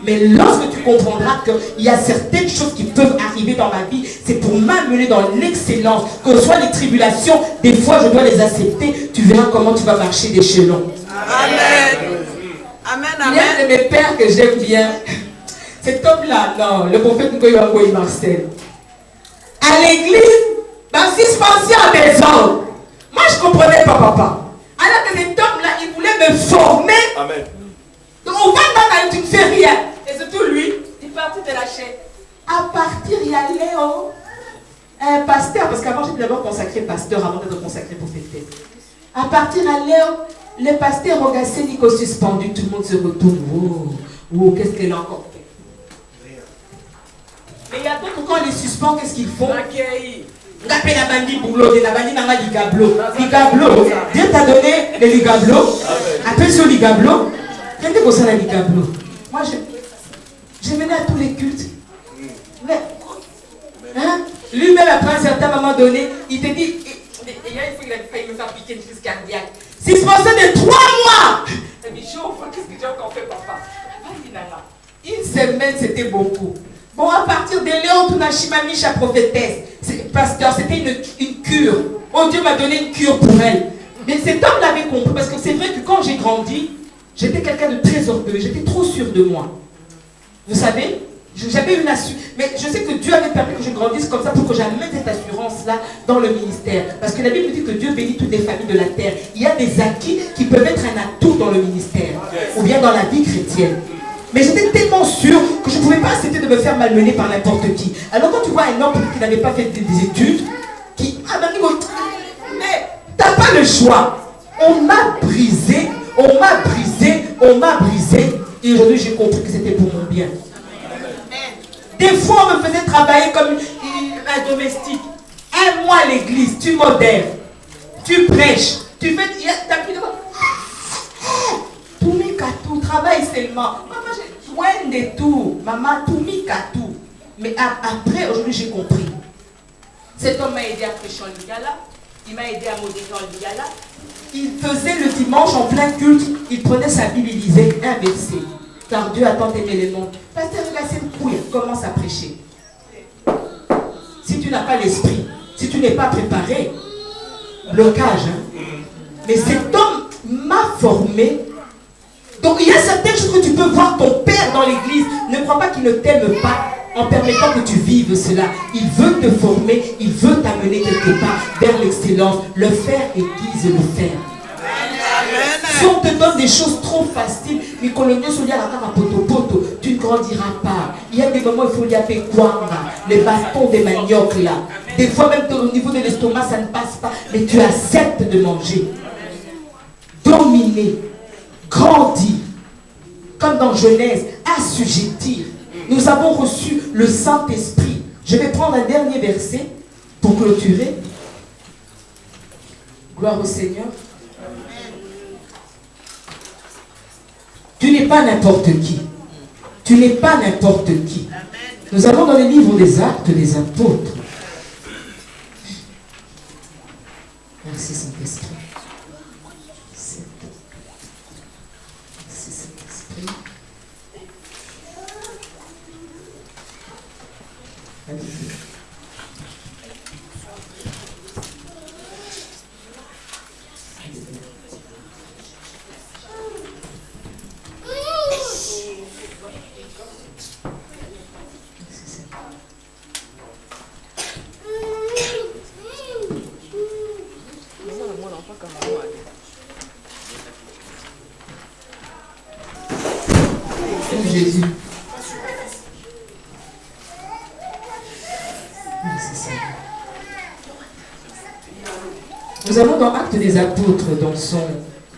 Mais lorsque tu comprendras qu'il y a certaines choses qui peuvent arriver dans ma vie, c'est pour m'amener dans l'excellence. Que ce soit les tribulations, des fois je dois les accepter. Tu verras comment tu vas marcher d'échelon. Amen. Amen, amen. Il y a un de mes pères que j'aime bien. Cet homme-là, non, le prophète Ngoï Marcel. À l'église, dans suspension des hommes. Moi je ne comprenais pas, papa. Alors que cet homme-là, il voulait me former. Amen. Donc on va dans tu ne fais rien. Et surtout lui, il partit de la chaîne. À partir, il y a Léo, un pasteur, parce qu'avant j'étais d'abord consacré pasteur avant d'être consacré prophète. À partir à Léo, le pasteur Rogassé Nico suspendu, tout le monde se retourne. Oh, qu'est-ce qu'elle a encore fait? Mais il y a d'autres quand on les suspend, qu'est-ce qu'ils font? On appelle la bandit boulot, la bandit n'a pas ligablo. Ligablo, Dieu t'a donné les ligablo. Appelle sur ligablo. Qu'est-ce que c'est la ligablo? Moi, je venais à tous les cultes. Mais, hein? Lui-même, après un certain moment donné, il te dit, il faut qu'il a failli me faire piquer une crise cardiaque. Suspension de 3 mois. semaines, c'était beaucoup. Bon, à partir de Léon Tunashimamisha prophétesse, pasteur, c'était une cure. Oh, Dieu m'a donné une cure pour elle. Mais cet homme l'avait compris, parce que c'est vrai que quand j'ai grandi, j'étais quelqu'un de très orgueilleux, j'étais trop sûr de moi. Vous savez, j'avais une assurance. Mais je sais que Dieu avait permis que je grandisse comme ça pour que j'amène cette assurance-là dans le ministère. Parce que la Bible dit que Dieu bénit toutes les familles de la terre. Il y a des acquis qui peuvent être un atout dans le ministère, ou bien dans la vie chrétienne. Mais j'étais tellement sûr que je ne pouvais pas accepter de me faire malmener par n'importe qui. Alors quand tu vois un homme qui n'avait pas fait des études, qui... Ah, mais t'as pas le choix. On m'a brisé, on m'a brisé, on m'a brisé. Et aujourd'hui j'ai compris que c'était pour mon bien. Des fois on me faisait travailler comme un domestique. Un mois à l'église, tu modères, tu prêches, tu fais... T'as plus de... Tout mi-katou, travaille seulement. Maman, j'ai soin de tout. Maman, tout mi-katou. Mais après, aujourd'hui, j'ai compris. Cet homme m'a aidé à prêcher en Lingala. Il m'a aidé à modérer en Lingala. Il faisait le dimanche en plein culte. Il prenait sa Bible, il lisait un verset. Car Dieu a tant aimé le monde. Pasteur, regarde cette couille, commence à prêcher. Si tu n'as pas l'esprit, si tu n'es pas préparé, blocage. Hein? Mais cet homme m'a formé. Donc il y a certaines choses que tu peux voir ton père dans l'église. Ne crois pas qu'il ne t'aime pas en permettant que tu vives cela. Il veut te former, il veut t'amener quelque part vers l'excellence. Le faire aiguise le faire. Si on te donne des choses trop faciles, tu ne grandiras pas. Il y a des moments où il faut y appeler les bâtons des maniocs là. Des fois même au niveau de l'estomac ça ne passe pas, mais tu acceptes de manger. Dominer, grandir, comme dans Genèse, assujettir. Nous avons reçu le Saint-Esprit. Je vais prendre un dernier verset pour clôturer. Gloire au Seigneur. Tu n'es pas n'importe qui. Tu n'es pas n'importe qui. Nous avons dans les livres des Actes des Apôtres. Merci Saint-Esprit. Merci Saint-Esprit. Alléluia. Jésus. Nous allons dans Actes des Apôtres, dans son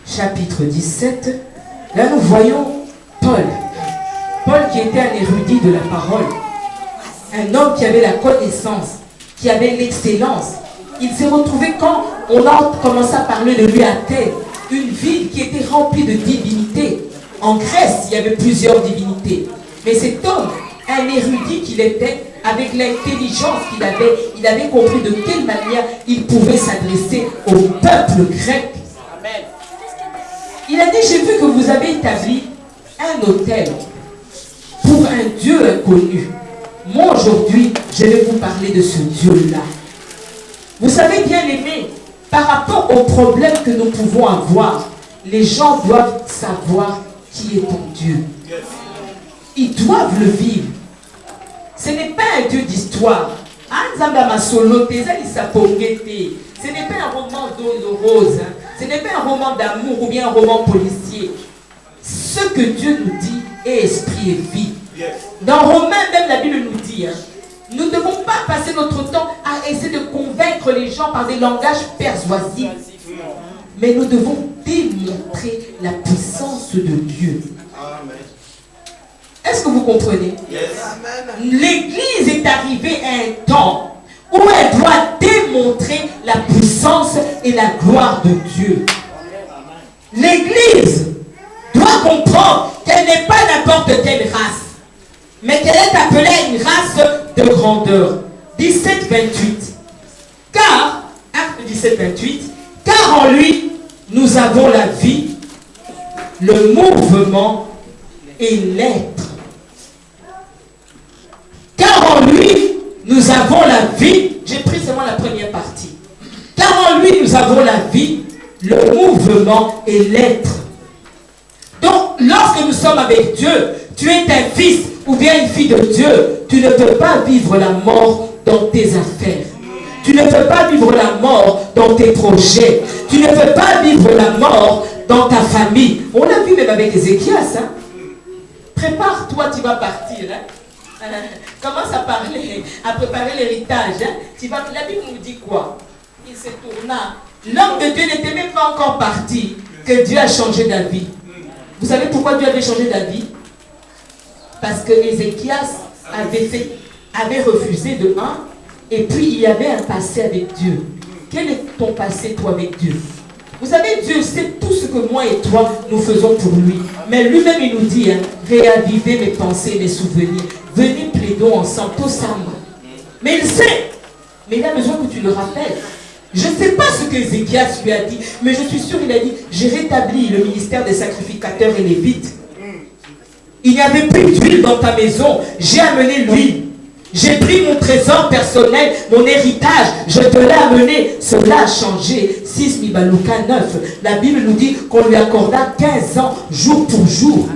chapitre 17. Là, nous voyons Paul. Paul qui était un érudit de la parole. Un homme qui avait la connaissance, qui avait l'excellence. Il s'est retrouvé quand on a commencé à parler de lui à Athènes, une ville qui était remplie de divinités. En Grèce, il y avait plusieurs divinités. Mais cet homme, un érudit qu'il était, avec l'intelligence qu'il avait, il avait compris de quelle manière il pouvait s'adresser au peuple grec. Amen. Il a dit, j'ai vu que vous avez établi un autel pour un Dieu inconnu. Moi, aujourd'hui, je vais vous parler de ce Dieu-là. Vous savez, bien aimé, par rapport aux problèmes que nous pouvons avoir, les gens doivent savoir qui est ton Dieu. Ils doivent le vivre. Ce n'est pas un Dieu d'histoire. Ce n'est pas un roman d'eau de rose. Ce n'est pas un roman d'amour ou bien un roman policier. Ce que Dieu nous dit est esprit et vie. Dans Romains, même la Bible nous dit, nous ne devons pas passer notre temps à essayer de convaincre les gens par des langages persuasifs. Mais nous devons démontrer la puissance de Dieu. Est-ce que vous comprenez? L'Église est arrivée à un temps où elle doit démontrer la puissance et la gloire de Dieu. L'Église doit comprendre qu'elle n'est pas n'importe quelle race, mais qu'elle est appelée à une race de grandeur. 17-28. Car, acte 17-28, car en lui, nous avons la vie, le mouvement et l'être. nous avons la vie. J'ai pris seulement la première partie. Car en lui, nous avons la vie, le mouvement et l'être. Donc, lorsque nous sommes avec Dieu, tu es un fils ou bien une fille de Dieu. Tu ne peux pas vivre la mort dans tes affaires. Tu ne peux pas vivre la mort dans tes projets. Tu ne peux pas vivre la mort dans ta famille. On l'a vu même avec Ézéchias. Hein? Prépare-toi, tu vas partir. Hein? Commence à parler, à préparer l'héritage. Hein? La Bible nous dit quoi? Il se tourna. L'homme de Dieu n'était même pas encore parti que Dieu a changé d'avis. Vous savez pourquoi Dieu avait changé d'avis? Parce que Ézéchias avait refusé de un, et puis il y avait un passé avec Dieu. Quel est ton passé, toi, avec Dieu? Vous savez, Dieu sait tout ce que moi et toi, nous faisons pour lui. Mais lui-même, il nous dit, hein, réavivez mes pensées, mes souvenirs. Venez, plaidons ensemble, tous ensemble. Mais il sait. Mais il a besoin que tu le rappelles. Je ne sais pas ce que Ézéchias lui a dit, mais je suis sûr qu'il a dit, j'ai rétabli le ministère des sacrificateurs et lévites. Il n'y avait plus d'huile dans ta maison. J'ai amené l'huile. J'ai pris mon trésor personnel, mon héritage. Je te l'ai amené. Cela a changé. 6 Mibalouka 9. La Bible nous dit qu'on lui accorda 15 ans, jour pour jour.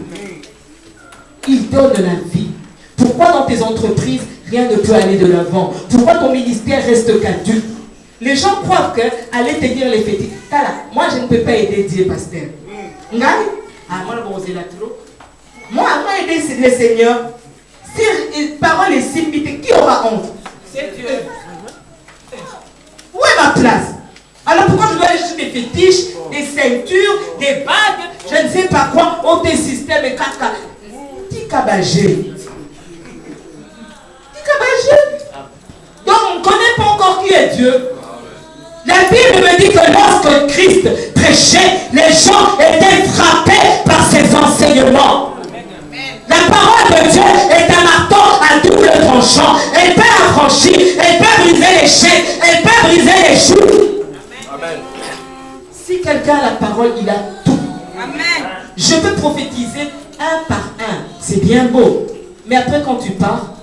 Il donne la vie. Pourquoi dans tes entreprises, rien ne peut aller de l'avant? Pourquoi ton ministère reste caduc? Les gens croient qu'aller te dire les fétiches. Moi, je ne peux pas aider Dieu, pasteur. Moi, aider le Seigneur. Si une parole est simbité, qui aura honte? C'est Dieu. Où est ma place? Alors pourquoi je dois aller chercher des fétiches, des ceintures, des bagues, je ne sais pas quoi, au tes systèmes et caca? Tikabagé. Donc on ne connaît pas encore qui est Dieu. La Bible me dit que lorsque Christ prêchait, les gens étaient frappés par ses enseignements. La parole de Dieu est un marteau à double tranchant. Elle peut affranchir, elle peut briser les chaînes, elle peut briser les joues. Amen. Si quelqu'un a la parole, il a tout. Amen. Je peux prophétiser un par un. C'est bien beau. Mais après, quand tu pars,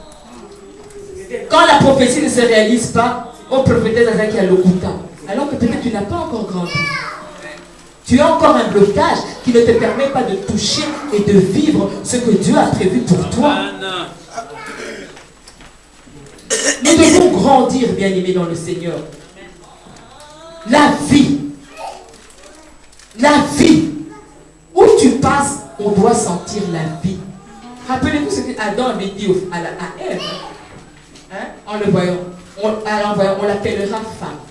quand la prophétie ne se réalise pas, au prophétesse Azaki a le kouta. Alors que peut-être tu n'as pas encore grandi. Tu as encore un blocage qui ne te permet pas de toucher et de vivre ce que Dieu a prévu pour toi. Nous devons grandir, bien-aimés dans le Seigneur. La vie. Où tu passes, on doit sentir la vie. Rappelez-vous ce que Adam avait dit à Ève. Hein? En le voyant. On l'appellera femme.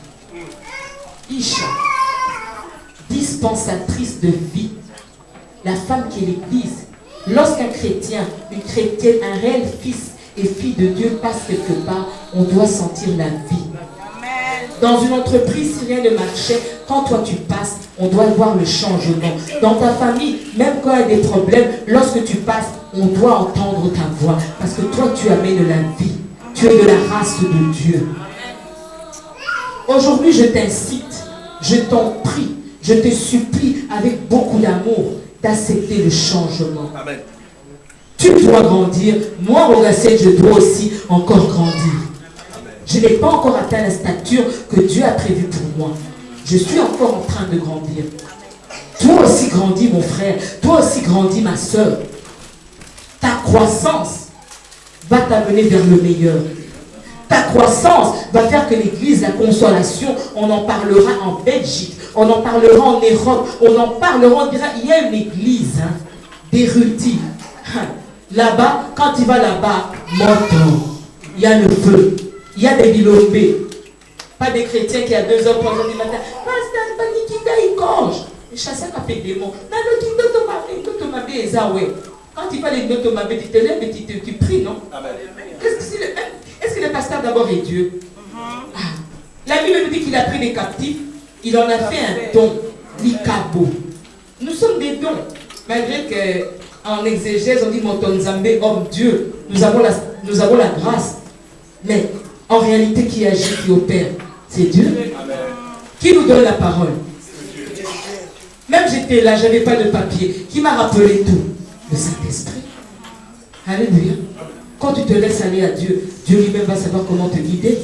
Isha. Dispensatrice de vie. La femme qui est l'Église. Lorsqu'un chrétien, une chrétienne, un réel fils et fille de Dieu passe quelque part, on doit sentir la vie. Dans une entreprise, si rien ne marchait, quand toi tu passes, on doit voir le changement. Dans ta famille, même quand il y a des problèmes, lorsque tu passes, on doit entendre ta voix. Parce que toi, tu amènes la vie. Tu es de la race de Dieu. Aujourd'hui, je t'incite, je t'en prie, je te supplie avec beaucoup d'amour d'accepter le changement. Amen. Tu dois grandir. Moi, Rogassé, je dois aussi encore grandir. Amen. Je n'ai pas encore atteint la stature que Dieu a prévue pour moi. Je suis encore en train de grandir. Toi aussi grandis, mon frère. Toi aussi grandis, ma soeur. Ta croissance va t'amener vers le meilleur. Ta croissance va faire que l'église, la consolation, on en parlera en Belgique, on en parlera en Europe, on en parlera, on dira, il y a une église d'érudits. Là-bas, quand il va là-bas, il y a le feu, il y a des bilombés. Pas des chrétiens qui à 2h, 3h du matin, il gorge. Les chasseurs ont fait des mots. Quand il va les notomabé, tu te lèves et tu pries, non? Est-ce que le pasteur d'abord est Dieu? La Bible nous dit qu'il a pris les captifs, il en a fait un don, l'ikabo. Nous sommes des dons. Malgré qu'en exégèse, on dit Montonzambe, homme Dieu, nous avons la grâce. Mais en réalité, qui agit, qui opère? C'est Dieu. Amen. Qui nous donne la parole? Même j'étais là, je n'avais pas de papier. Qui m'a rappelé tout? Le Saint-Esprit. Alléluia. Quand tu te laisses aller à Dieu, Dieu lui-même va savoir comment te guider.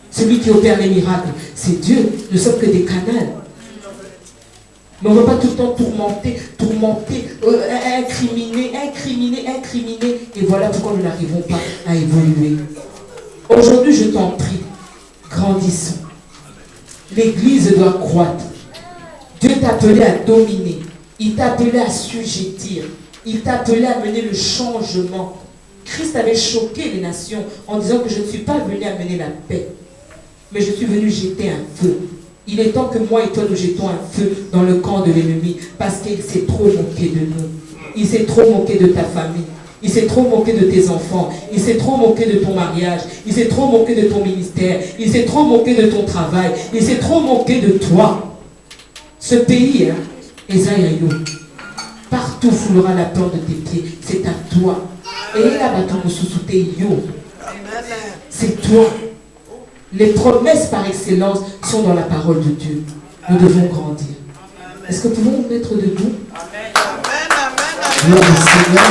Celui qui opère les miracles, c'est Dieu. Nous ne sommes que des canals. Mais on ne va pas tout le temps tourmenter, incriminer. Et voilà pourquoi nous n'arrivons pas à évoluer. Aujourd'hui, je t'en prie, grandissons. L'Église doit croître. Dieu t'a appelé à dominer. Il t'a appelé à assujettir. Il t'a appelé à mener le changement. Christ avait choqué les nations en disant que je ne suis pas venu amener la paix, mais je suis venu jeter un feu. Il est temps que moi et toi nous jetons un feu dans le camp de l'ennemi parce qu'il s'est trop moqué de nous. Il s'est trop moqué de ta famille. Il s'est trop moqué de tes enfants. Il s'est trop moqué de ton mariage. Il s'est trop moqué de ton ministère. Il s'est trop moqué de ton travail. Il s'est trop moqué de toi. Ce pays, Esaïaïo, partout foulera la peur de tes pieds. C'est à toi. Et c'est toi. Les promesses par excellence sont dans la parole de Dieu. Nous devons grandir. Est-ce que nous pouvons nous mettre debout? Gloire au Seigneur.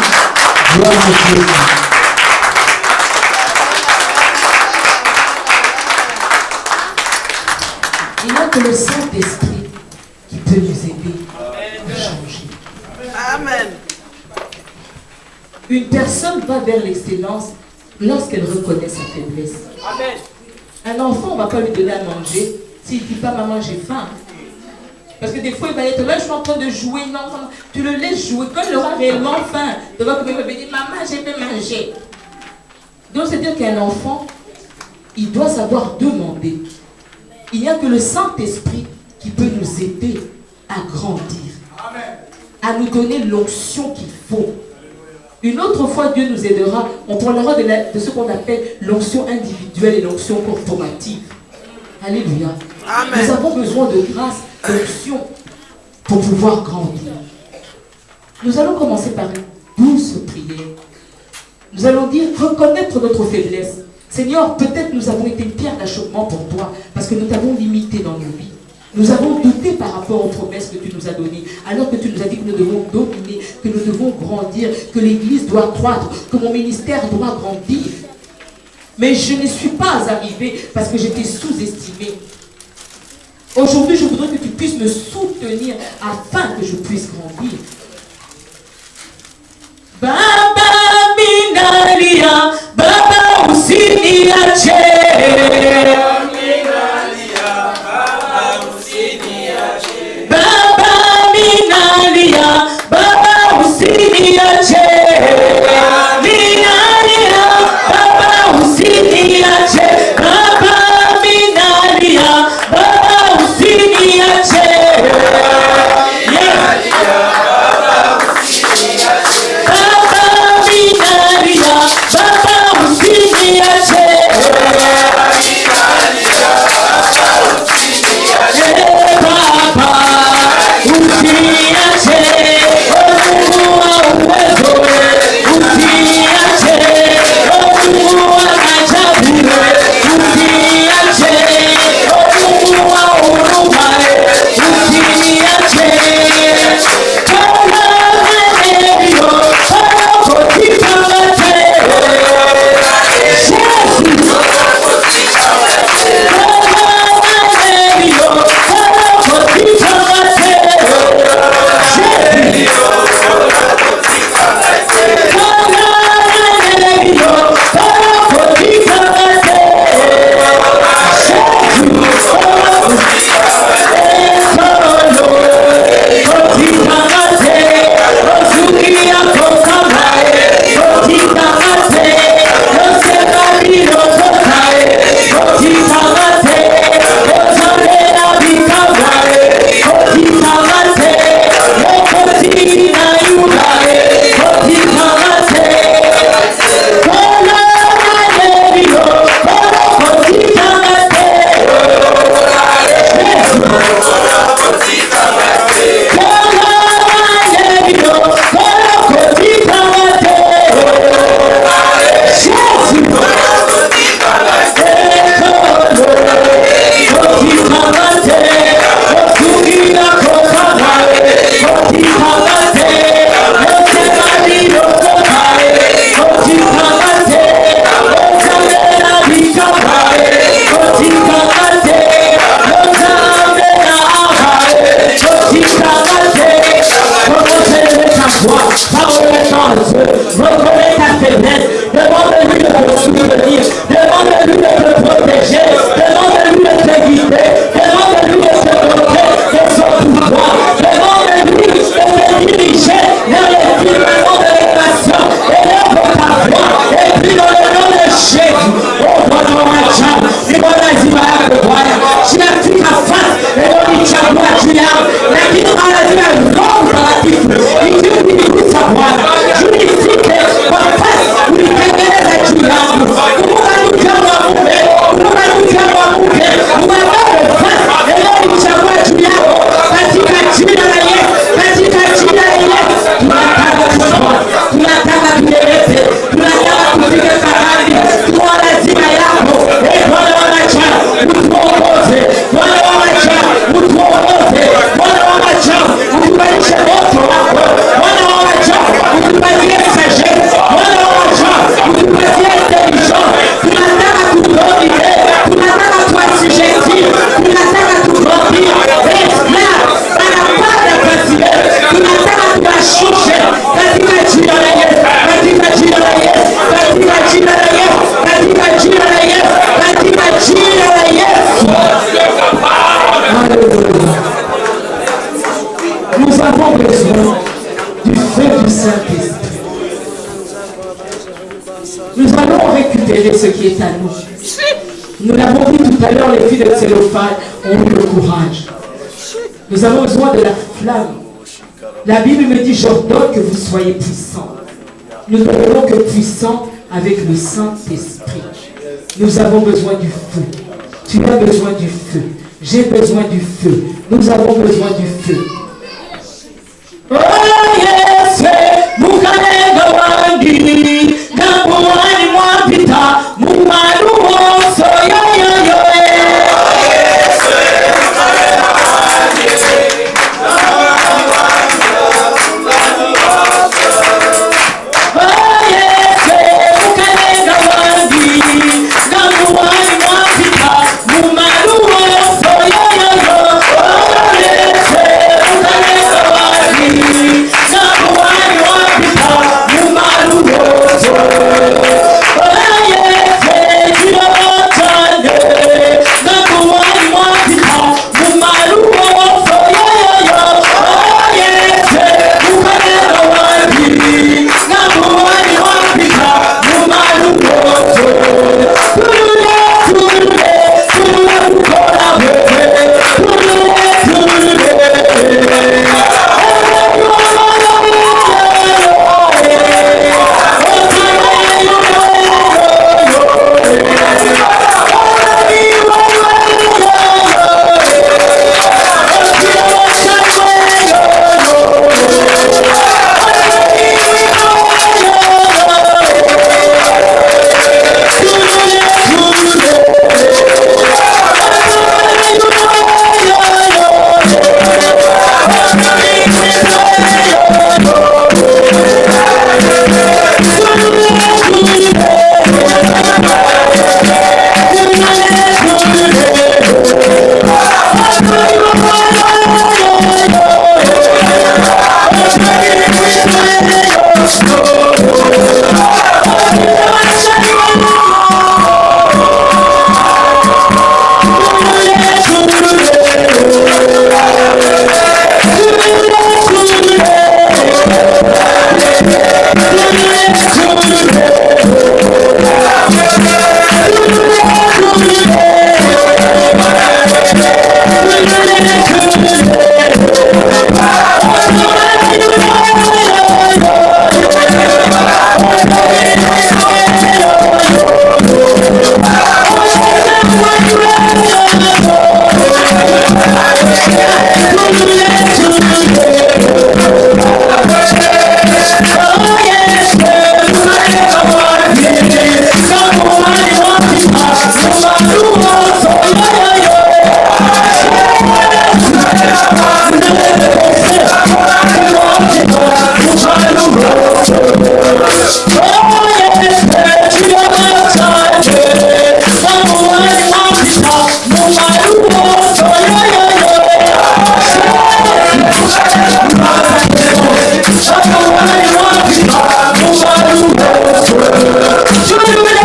Gloire à Dieu. Il n'y a que le Saint-Esprit qui peut nous aider à changer. Amen. Une personne va vers l'excellence lorsqu'elle reconnaît sa faiblesse. Amen. Un enfant, on ne va pas lui donner à manger s'il ne dit pas maman j'ai faim. Parce que des fois il va être là, je suis en train de jouer, non, tu le laisses jouer. Quand il aura réellement faim, tu vas dire maman j'ai bien mangé. Donc c'est-à-dire qu'un enfant, il doit savoir demander. Il n'y a que le Saint-Esprit qui peut nous aider à grandir. Amen. À nous donner l'onction qu'il faut. Une autre fois, Dieu nous aidera. On parlera de ce qu'on appelle l'onction individuelle et l'onction corporative. Alléluia. Amen. Nous avons besoin de grâce, d'onction pour pouvoir grandir. Nous allons commencer par une douce prière. Nous allons dire, reconnaître notre faiblesse. Seigneur, peut-être nous avons été une pierre d'achoppement pour toi parce que nous t'avons limité dans nos vies. Nous avons douté par rapport aux promesses que tu nous as données, alors que tu nous as dit que nous devons dominer, que nous devons grandir, que l'Église doit croître, que mon ministère doit grandir. Mais je ne suis pas arrivé parce que j'étais sous-estimé. Aujourd'hui, je voudrais que tu puisses me soutenir afin que je puisse grandir. Baba Minalia, Baba Usiniache. Baba reconnaissant à Dieu. Reconnais ta faiblesse. Demande-lui de te soutenir. Demande-lui de te protéger. Demande-lui de te guider. Demande-lui de te doter de son pouvoir. Demande-lui de te diriger vers les firmaments de l'élévation. Élève ta voix. Et puis dans le nom de Jésus, oh Bwana wacha, ni Bwana zima yako Bwana. Tunafika fast, leo ni chagua juu yao. Lakini lazima Roho Mtakatifu ikikugusa Bwana. Unifike kwa fast, unitengeneze juu yangu. Kumbuka mkama mume, kumbuka mkama mume. Unaomba fast, leo ni chagua juu yako. Katika jina la Yesu, katika jina la Yesu. Tunataka kutoa, tunataka tueleze, tunataka tupige kahadi. Tuwa lazima yako. Bwana wanacha, utuongoze. Bwana wanacha, utuongoze. Bwana wanacha, utupanishe moto wako. Bwana wanacha, utupatie sagesse. Bwana wanacha, utupatie intelligence. Tunataka tudomine, tunataka tuasijeti, tunataka tudomine. Esla, anapanda kazi yetu. Tunataka tuwashushe katika jina la Yesu, katika jina la Yesu, katika jina la Yesu, katika jina la Yesu, katika jina la Yesu. Nous avons besoin du feu du Saint-Esprit. Nous allons récupérer ce qui est à nous. Nous l'avons dit tout à l'heure, les filles de Théophane ont eu le courage. Nous avons besoin de la flamme. La Bible me dit, j'ordonne que vous soyez puissants. Nous ne devenons que puissants avec le Saint-Esprit. Nous avons besoin du feu. Tu as besoin du feu. J'ai besoin du feu. Nous avons besoin du feu. Oh yes!